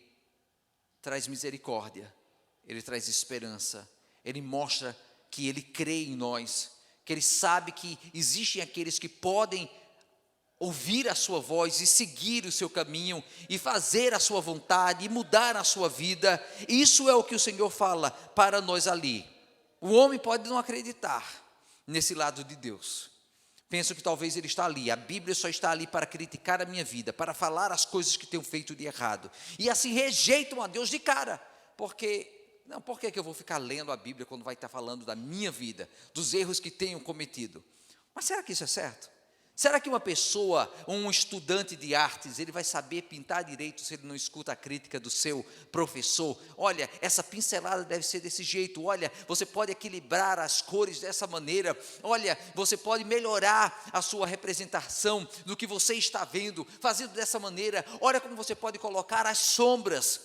Speaker 5: traz misericórdia, Ele traz esperança, Ele mostra que Ele crê em nós, que Ele sabe que existem aqueles que podem ouvir a sua voz e seguir o seu caminho, e fazer a sua vontade, e mudar a sua vida. Isso é o que o Senhor fala para nós ali. O homem pode não acreditar nesse lado de Deus. Penso que talvez ele está ali, a Bíblia só está ali para criticar a minha vida, para falar as coisas que tenho feito de errado, e assim rejeitam a Deus de cara, por que eu vou ficar lendo a Bíblia quando vai estar falando da minha vida, dos erros que tenho cometido? Mas será que isso é certo? Será que uma pessoa, um estudante de artes, ele vai saber pintar direito se ele não escuta a crítica do seu professor? Olha, essa pincelada deve ser desse jeito. Olha, você pode equilibrar as cores dessa maneira. Olha, você pode melhorar a sua representação do que você está vendo, fazendo dessa maneira. Olha como você pode colocar as sombras.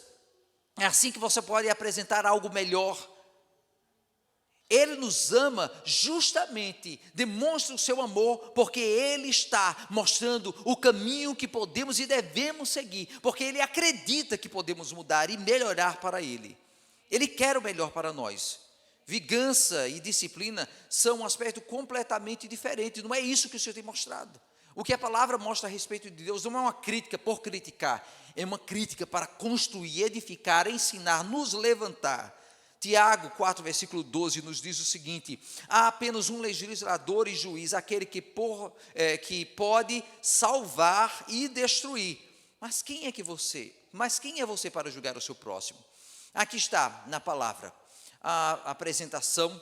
Speaker 5: É assim que você pode apresentar algo melhor. Ele nos ama justamente, demonstra o seu amor, porque Ele está mostrando o caminho que podemos e devemos seguir, porque Ele acredita que podemos mudar e melhorar para Ele. Ele quer o melhor para nós. Vingança e disciplina são um aspecto completamente diferente, não é isso que o Senhor tem mostrado. O que a palavra mostra a respeito de Deus não é uma crítica por criticar, é uma crítica para construir, edificar, ensinar, nos levantar. Tiago 4, versículo 12, nos diz o seguinte: há apenas um legislador e juiz, aquele que pode salvar e destruir. Mas quem é você para julgar o seu próximo? Aqui está na palavra a apresentação,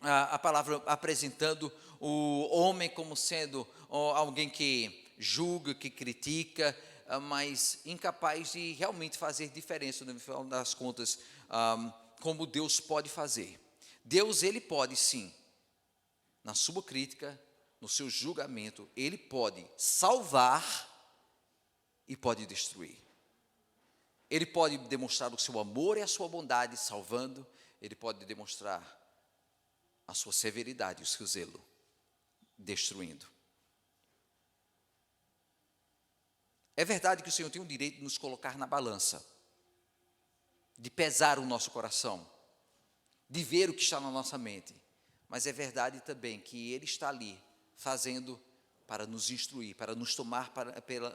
Speaker 5: a palavra apresentando o homem como sendo alguém que julga, que critica, mas incapaz de realmente fazer diferença no final das contas, como Deus pode fazer. Deus, Ele pode sim, na sua crítica, no seu julgamento, Ele pode salvar e pode destruir. Ele pode demonstrar o seu amor e a sua bondade salvando, Ele pode demonstrar a sua severidade, o seu zelo, destruindo. É verdade que o Senhor tem o direito de nos colocar na balança, de pesar o nosso coração, de ver o que está na nossa mente. mas é verdade também que Ele está ali fazendo para nos instruir, para nos tomar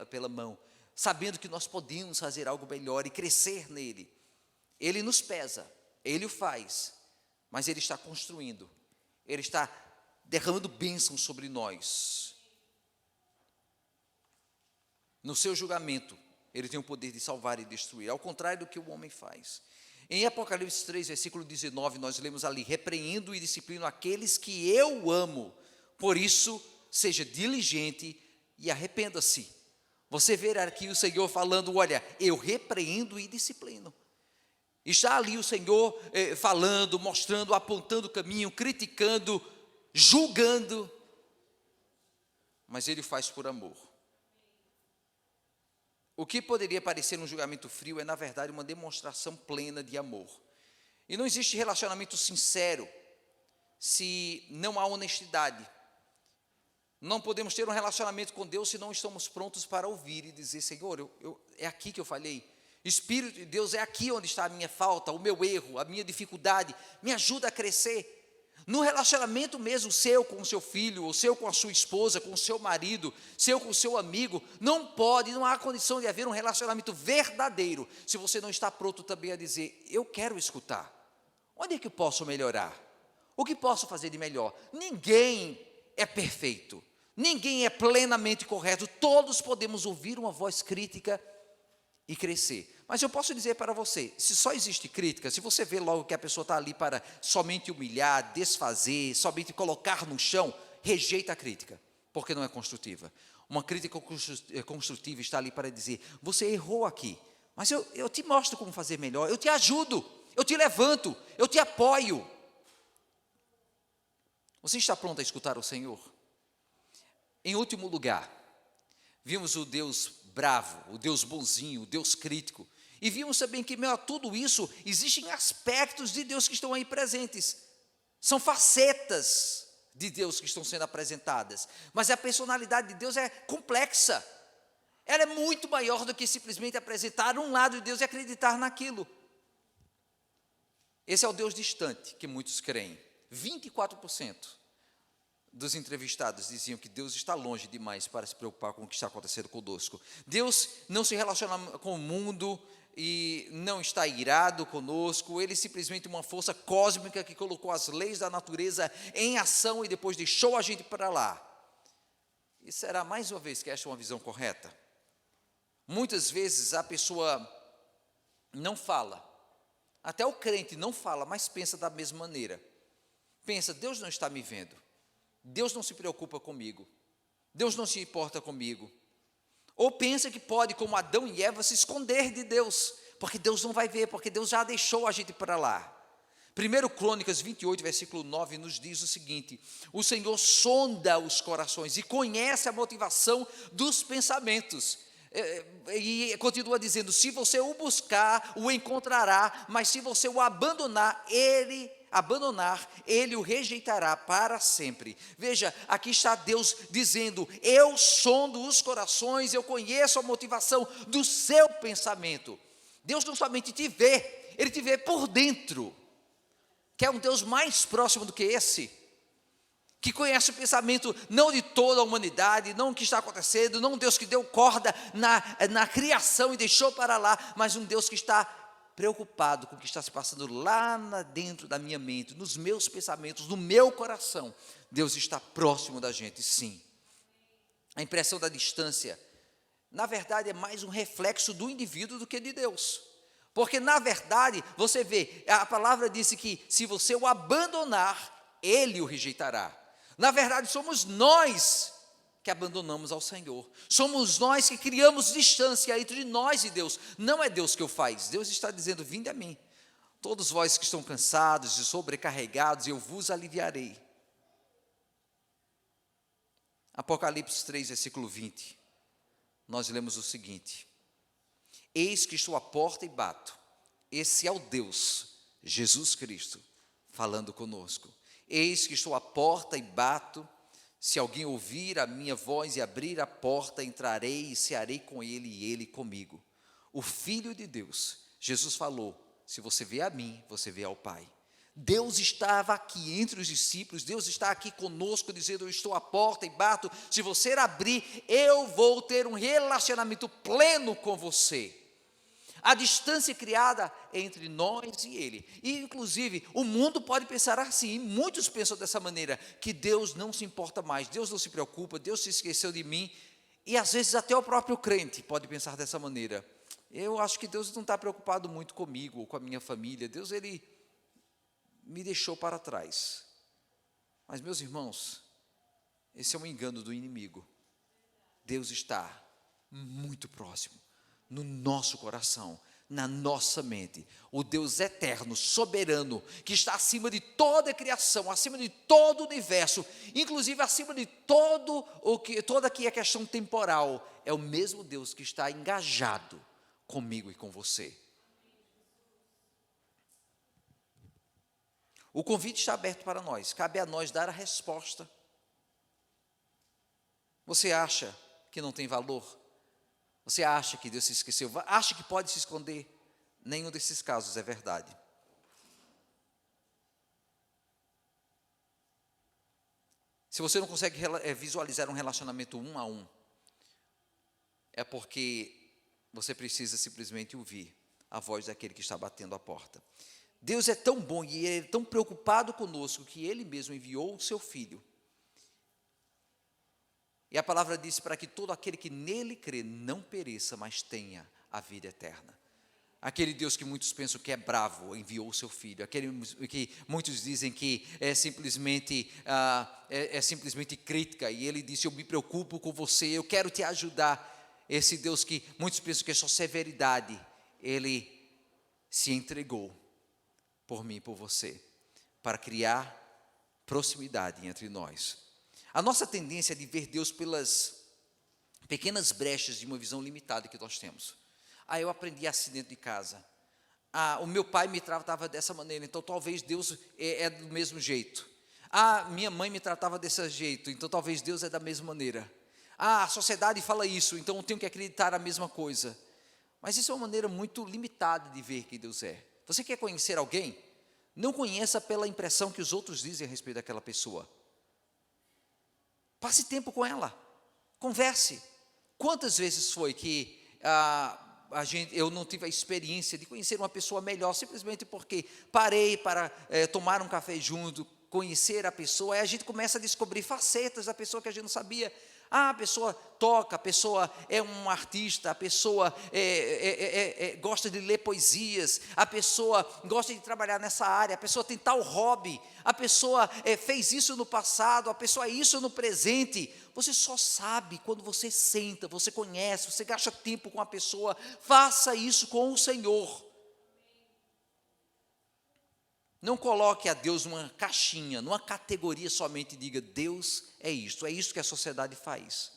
Speaker 5: pela mão, sabendo que nós podemos fazer algo melhor e crescer nele. Ele nos pesa, Ele o faz, mas Ele está construindo, Ele está derramando bênçãos sobre nós. No seu julgamento, Ele tem o poder de salvar e destruir, ao contrário do que o homem faz. Em Apocalipse 3, versículo 19, nós lemos ali: repreendo e disciplino aqueles que eu amo, por isso seja diligente e arrependa-se. Você vê aqui o Senhor falando: olha, eu repreendo e disciplino. Está ali o Senhor falando, mostrando, apontando o caminho, criticando, julgando, mas Ele faz por amor. O que poderia parecer um julgamento frio é, na verdade, uma demonstração plena de amor. E não existe relacionamento sincero se não há honestidade. Não podemos ter um relacionamento com Deus se não estamos prontos para ouvir e dizer: Senhor, é aqui que eu falhei. Espírito de Deus, é aqui onde está a minha falta, o meu erro, a minha dificuldade. Me ajuda a crescer. No relacionamento mesmo seu com o seu filho, ou seu com a sua esposa, com o seu marido, seu com o seu amigo, não há condição de haver um relacionamento verdadeiro se você não está pronto também a dizer: eu quero escutar. Onde é que eu posso melhorar? O que posso fazer de melhor? Ninguém é perfeito, ninguém é plenamente correto, todos podemos ouvir uma voz crítica e crescer. Mas eu posso dizer para você, se só existe crítica, se você vê logo que a pessoa está ali para somente humilhar, desfazer, somente colocar no chão, rejeita a crítica, porque não é construtiva. Uma crítica construtiva está ali para dizer: você errou aqui, mas eu te mostro como fazer melhor, eu te ajudo, eu te levanto, eu te apoio. Você está pronto a escutar o Senhor? Em último lugar, vimos o Deus bravo, o Deus bonzinho, o Deus crítico. E vimos também que, em meio a tudo isso, existem aspectos de Deus que estão aí presentes. São facetas de Deus que estão sendo apresentadas. Mas a personalidade de Deus é complexa. Ela é muito maior do que simplesmente apresentar um lado de Deus e acreditar naquilo. Esse é o Deus distante que muitos creem. 24% dos entrevistados diziam que Deus está longe demais para se preocupar com o que está acontecendo conosco. Deus não se relaciona com o mundo e não está irado conosco. Ele é simplesmente uma força cósmica que colocou as leis da natureza em ação e depois deixou a gente para lá. E será mais uma vez que esta é uma visão correta? Muitas vezes a pessoa não fala, até o crente não fala, mas pensa da mesma maneira. Pensa: Deus não está me vendo, Deus não se preocupa comigo, Deus não se importa comigo. Ou pensa que pode, como Adão e Eva, se esconder de Deus, porque Deus não vai ver, porque Deus já deixou a gente para lá. 1 Crônicas 28, versículo 9, nos diz o seguinte: o Senhor sonda os corações e conhece a motivação dos pensamentos. E continua dizendo: se você o buscar, o encontrará, mas se você o abandonar, ele o rejeitará para sempre. Veja, aqui está Deus dizendo: eu sondo os corações, eu conheço a motivação do seu pensamento. Deus não somente te vê, Ele te vê por dentro. Quer um Deus mais próximo do que esse? Que conhece o pensamento não de toda a humanidade, não o que está acontecendo, não um Deus que deu corda na criação e deixou para lá, mas um Deus que está preocupado com o que está se passando lá dentro da minha mente, nos meus pensamentos, no meu coração. Deus está próximo da gente, sim. A impressão da distância, na verdade, é mais um reflexo do indivíduo do que de Deus. Porque, na verdade, você vê, a palavra disse que se você o abandonar, Ele o rejeitará. Na verdade, somos nós que abandonamos ao Senhor. Somos nós que criamos distância entre nós e Deus. Não é Deus que o faz. Deus está dizendo: vinde a mim, todos vós que estão cansados e sobrecarregados, eu vos aliviarei. Apocalipse 3, versículo 20, nós lemos o seguinte: eis que estou à porta e bato. Esse é o Deus, Jesus Cristo, falando conosco. Eis que estou à porta e bato. Se alguém ouvir a minha voz e abrir a porta, entrarei e cearei com ele e ele comigo. O Filho de Deus, Jesus falou: se você vê a mim, você vê ao Pai. Deus estava aqui entre os discípulos, Deus está aqui conosco, dizendo: eu estou à porta e bato, se você abrir, eu vou ter um relacionamento pleno com você. A distância criada entre nós e Ele. E, inclusive, o mundo pode pensar assim, muitos pensam dessa maneira, que Deus não se importa mais, Deus não se preocupa, Deus se esqueceu de mim. E, às vezes, até o próprio crente pode pensar dessa maneira. Eu acho que Deus não está preocupado muito comigo, ou com a minha família. Deus, Ele me deixou para trás. Mas, meus irmãos, esse é um engano do inimigo. Deus está muito próximo, no nosso coração, na nossa mente. O Deus eterno, soberano, que está acima de toda a criação, acima de todo o universo, inclusive acima de toda aqui a questão temporal, é o mesmo Deus que está engajado comigo e com você. O convite está aberto para nós, cabe a nós dar a resposta. Você acha que não tem valor? Você acha que Deus se esqueceu? Acha que pode se esconder? Nenhum desses casos é verdade. Se você não consegue visualizar um relacionamento 1 a 1, é porque você precisa simplesmente ouvir a voz daquele que está batendo a porta. Deus é tão bom e Ele é tão preocupado conosco que Ele mesmo enviou o seu Filho. E a palavra diz: para que todo aquele que nele crê não pereça, mas tenha a vida eterna. Aquele Deus que muitos pensam que é bravo, enviou o seu Filho. Aquele que muitos dizem que é simplesmente crítica, e Ele disse: eu me preocupo com você, eu quero te ajudar. Esse Deus que muitos pensam que é só severidade, Ele se entregou por mim e por você, para criar proximidade entre nós. A nossa tendência é de ver Deus pelas pequenas brechas de uma visão limitada que nós temos. Eu aprendi assim dentro de casa. O meu pai me tratava dessa maneira, então talvez Deus é do mesmo jeito. Minha mãe me tratava desse jeito, então talvez Deus é da mesma maneira. A sociedade fala isso, então eu tenho que acreditar a mesma coisa. Mas isso é uma maneira muito limitada de ver quem Deus é. Você quer conhecer alguém? Não conheça pela impressão que os outros dizem a respeito daquela pessoa. Passe tempo com ela, converse. Quantas vezes foi que eu não tive a experiência de conhecer uma pessoa melhor, simplesmente porque parei para tomar um café junto, conhecer a pessoa, aí a gente começa a descobrir facetas da pessoa que a gente não sabia. A pessoa toca, a pessoa é um artista, a pessoa gosta de ler poesias, a pessoa gosta de trabalhar nessa área, a pessoa tem tal hobby, a pessoa fez isso no passado, a pessoa é isso no presente. Você só sabe quando você senta, você conhece, você gasta tempo com a pessoa. Faça isso com o Senhor. Não coloque a Deus numa caixinha, numa categoria somente, e diga: Deus é isso que a sociedade faz,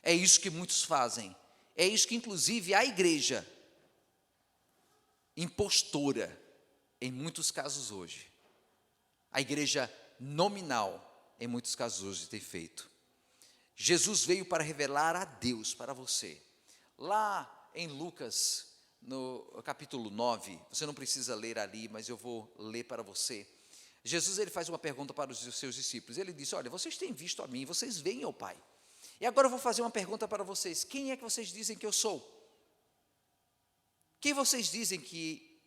Speaker 5: é isso que muitos fazem, é isso que inclusive a igreja impostora, em muitos casos hoje, a igreja nominal, em muitos casos hoje tem feito. Jesus veio para revelar a Deus para você. Lá em Lucas, no capítulo 9, você não precisa ler ali, mas eu vou ler para você. Jesus, ele faz uma pergunta para os seus discípulos. Ele disse: olha, vocês têm visto a mim, vocês veem ao Pai. E agora eu vou fazer uma pergunta para vocês: quem é que vocês dizem que eu sou? Quem vocês dizem que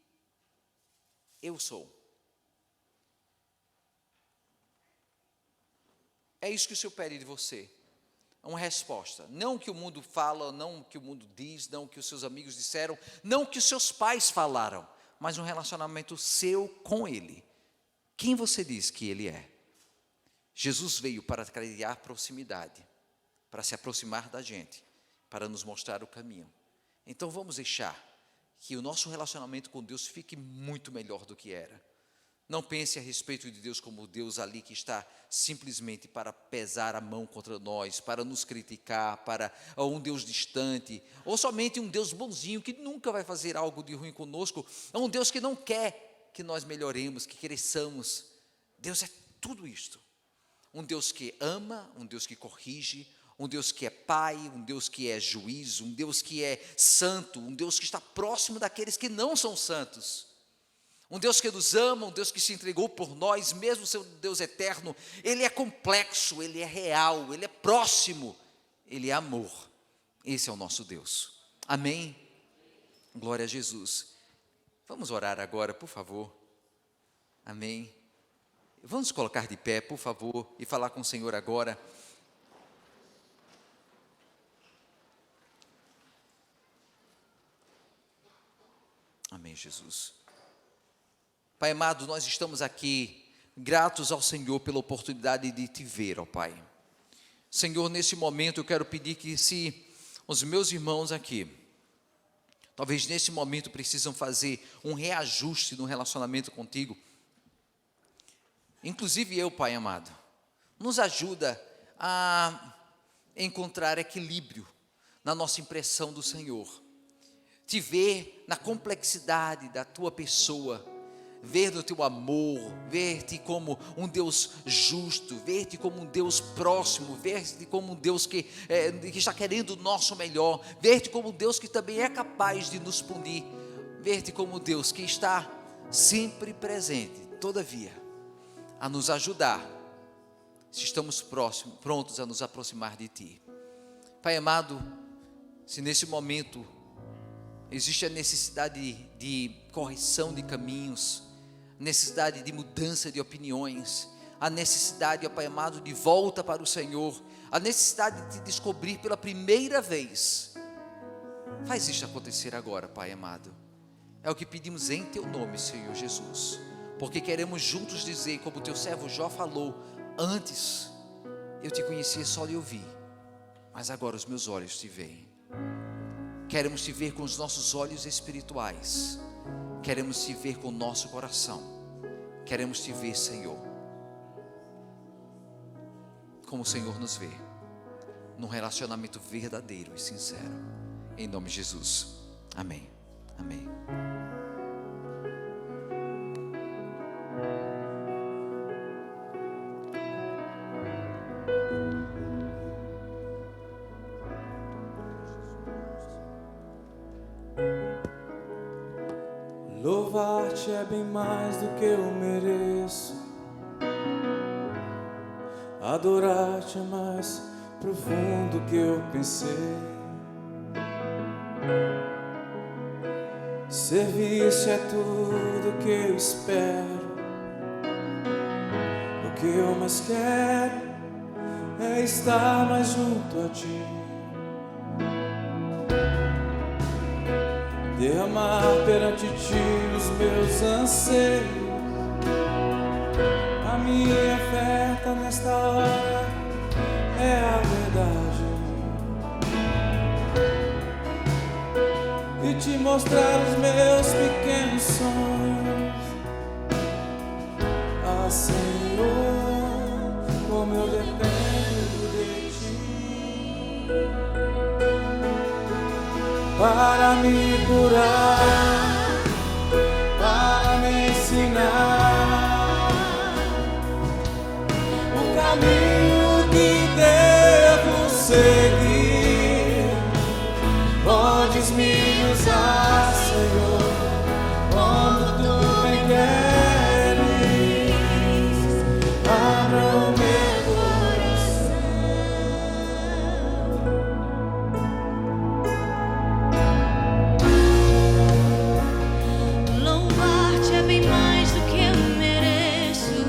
Speaker 5: eu sou? É isso que o Senhor pede de você. Uma resposta, não o que o mundo fala, não o que o mundo diz, não o que os seus amigos disseram, não o que os seus pais falaram, mas um relacionamento seu com Ele. Quem você diz que Ele é? Jesus veio para criar proximidade, para se aproximar da gente, para nos mostrar o caminho. Então vamos deixar que o nosso relacionamento com Deus fique muito melhor do que era. Não pense a respeito de Deus como Deus ali que está simplesmente para pesar a mão contra nós, para nos criticar, para um Deus distante, ou somente um Deus bonzinho que nunca vai fazer algo de ruim conosco, um Deus que não quer que nós melhoremos, que cresçamos. Deus é tudo isto. Um Deus que ama, um Deus que corrige, um Deus que é Pai, um Deus que é juiz, um Deus que é santo, um Deus que está próximo daqueles que não são santos. um Deus que nos ama, um Deus que se entregou por nós, mesmo sendo Deus eterno. Ele é complexo, Ele é real, Ele é próximo, Ele é amor. Esse é o nosso Deus. Amém? Glória a Jesus. Vamos orar agora, por favor. Amém. Vamos colocar de pé, por favor, e falar com o Senhor agora. Amém, Jesus. Pai amado, nós estamos aqui gratos ao Senhor pela oportunidade de te ver, ó Pai. Senhor, nesse momento eu quero pedir que, se os meus irmãos aqui, talvez nesse momento precisam fazer um reajuste no relacionamento contigo, inclusive eu, Pai amado, nos ajuda a encontrar equilíbrio na nossa impressão do Senhor, te ver na complexidade da tua pessoa, ver no teu amor, ver-te como um Deus justo, ver-te como um Deus próximo, ver-te como um Deus que está querendo o nosso melhor, ver-te como um Deus que também é capaz de nos punir, ver-te como um Deus que está sempre presente, todavia, a nos ajudar, se estamos prontos a nos aproximar de Ti. Pai amado, se nesse momento existe a necessidade de correção de caminhos, necessidade de mudança de opiniões, a necessidade, ó Pai amado, de volta para o Senhor, a necessidade de te descobrir pela primeira vez, faz isso acontecer agora, Pai amado. É o que pedimos em Teu nome, Senhor Jesus, porque queremos juntos dizer, como Teu servo Jó falou: antes eu te conhecia só de ouvir, mas agora os meus olhos te veem. Queremos te ver com os nossos olhos espirituais, queremos te ver com o nosso coração, queremos te ver, Senhor, como o Senhor nos vê, num relacionamento verdadeiro e sincero, em nome de Jesus, amém, amém.
Speaker 2: Louvar-te é bem mais do que eu mereço, adorar-te é mais profundo que eu pensei. Servir-te é tudo que eu espero, o que eu mais quero é estar mais junto a Ti. Derramar perante Ti os meus anseios, a minha oferta nesta hora é a verdade, e Te mostrar os meus pequenos sonhos. Ah, Senhor, como eu dependo de Ti para me curar, para me ensinar o caminho que devo seguir. Podes me usar, Senhor, como Tu bem queres. Abra o meu coração.
Speaker 3: Louvar-te é bem mais do que eu mereço,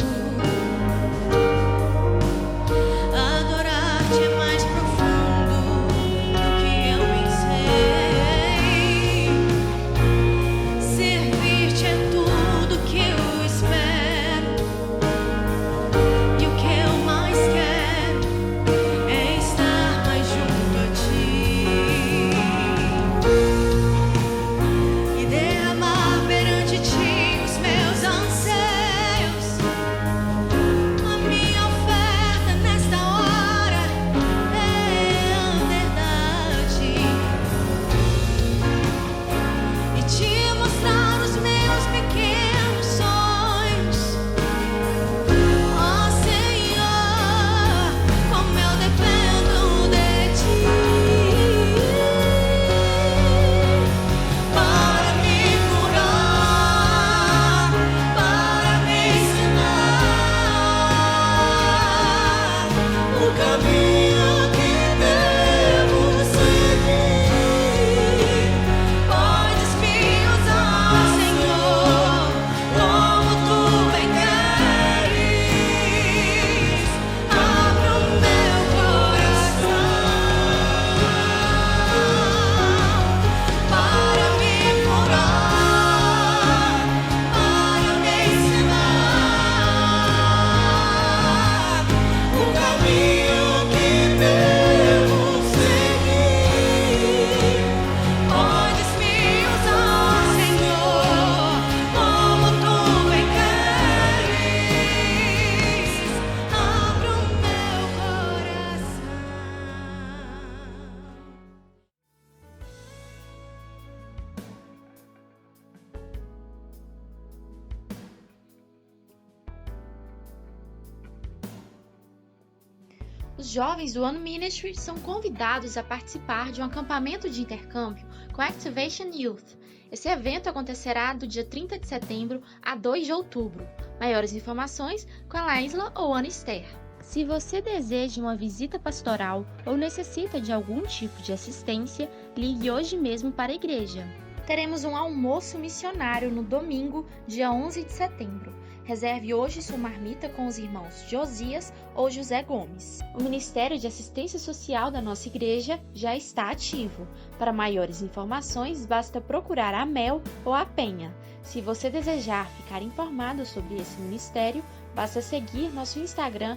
Speaker 6: Os jovens do One Ministry são convidados a participar de um acampamento de intercâmbio com Activation Youth. Esse evento acontecerá do dia 30 de setembro a 2 de outubro. Maiores informações com a Laisla ou Ana Esther. Se você deseja uma visita pastoral ou necessita de algum tipo de assistência, ligue hoje mesmo para a igreja. Teremos um almoço missionário no domingo, dia 11 de setembro. Reserve hoje sua marmita com os irmãos Josias ou José Gomes. O Ministério de Assistência Social da nossa igreja já está ativo. Para maiores informações, basta procurar a Mel ou a Penha. Se você desejar ficar informado sobre esse ministério, basta seguir nosso Instagram,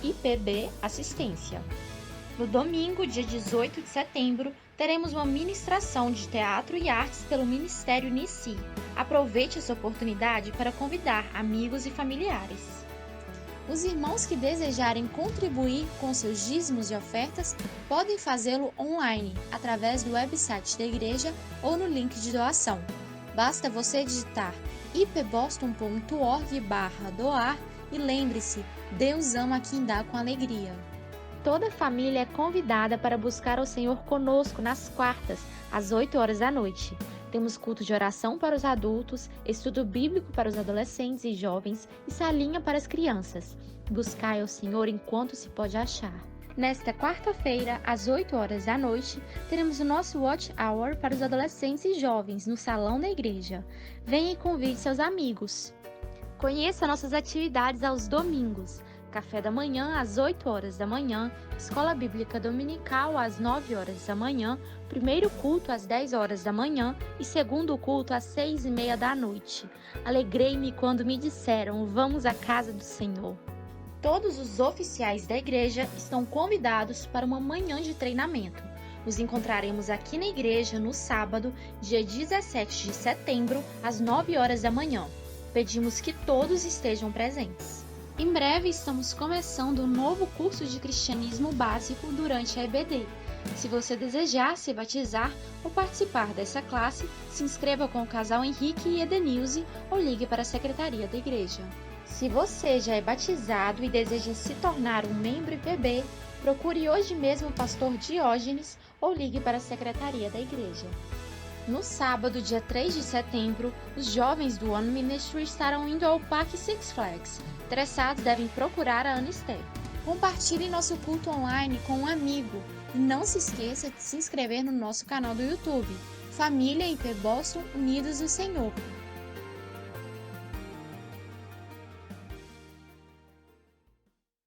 Speaker 6: @IPBassistência. No domingo, dia 18 de setembro, teremos uma ministração de teatro e artes pelo Ministério Nissi. Aproveite essa oportunidade para convidar amigos e familiares. Os irmãos que desejarem contribuir com seus dízimos e ofertas podem fazê-lo online, através do website da igreja ou no link de doação. Basta você digitar ipboston.org/doar e lembre-se, Deus ama quem dá com alegria. Toda a família é convidada para buscar o Senhor conosco nas quartas, às 8 horas da noite. Temos culto de oração para os adultos, estudo bíblico para os adolescentes e jovens e salinha para as crianças. Buscai ao Senhor enquanto se pode achar. Nesta quarta-feira, às 8 horas da noite, teremos o nosso Watch Hour para os adolescentes e jovens no salão da igreja. Venha e convide seus amigos. Conheça nossas atividades aos domingos. Café da manhã às 8 horas da manhã, escola bíblica dominical às 9 horas da manhã, primeiro culto às 10 horas da manhã e segundo culto às 6:30 da noite. Alegrei-me quando me disseram, vamos à casa do Senhor. Todos os oficiais da igreja estão convidados para uma manhã de treinamento. Nos encontraremos aqui na igreja no sábado, dia 17 de setembro, às 9 horas da manhã. Pedimos que todos estejam presentes. Em breve estamos começando um novo curso de cristianismo básico durante a EBD. Se você desejar se batizar ou participar dessa classe, se inscreva com o casal Henrique e Edenilze ou ligue para a secretaria da igreja. Se você já é batizado e deseja se tornar um membro IPB, procure hoje mesmo o pastor Diógenes ou ligue para a secretaria da igreja. No sábado, dia 3 de setembro, os jovens do One Ministry estarão indo ao Parque Six Flags. Interessados devem procurar a Ana Esther. Compartilhe nosso culto online com um amigo e não se esqueça de se inscrever no nosso canal do YouTube, Família IP Boston Unidos no Senhor.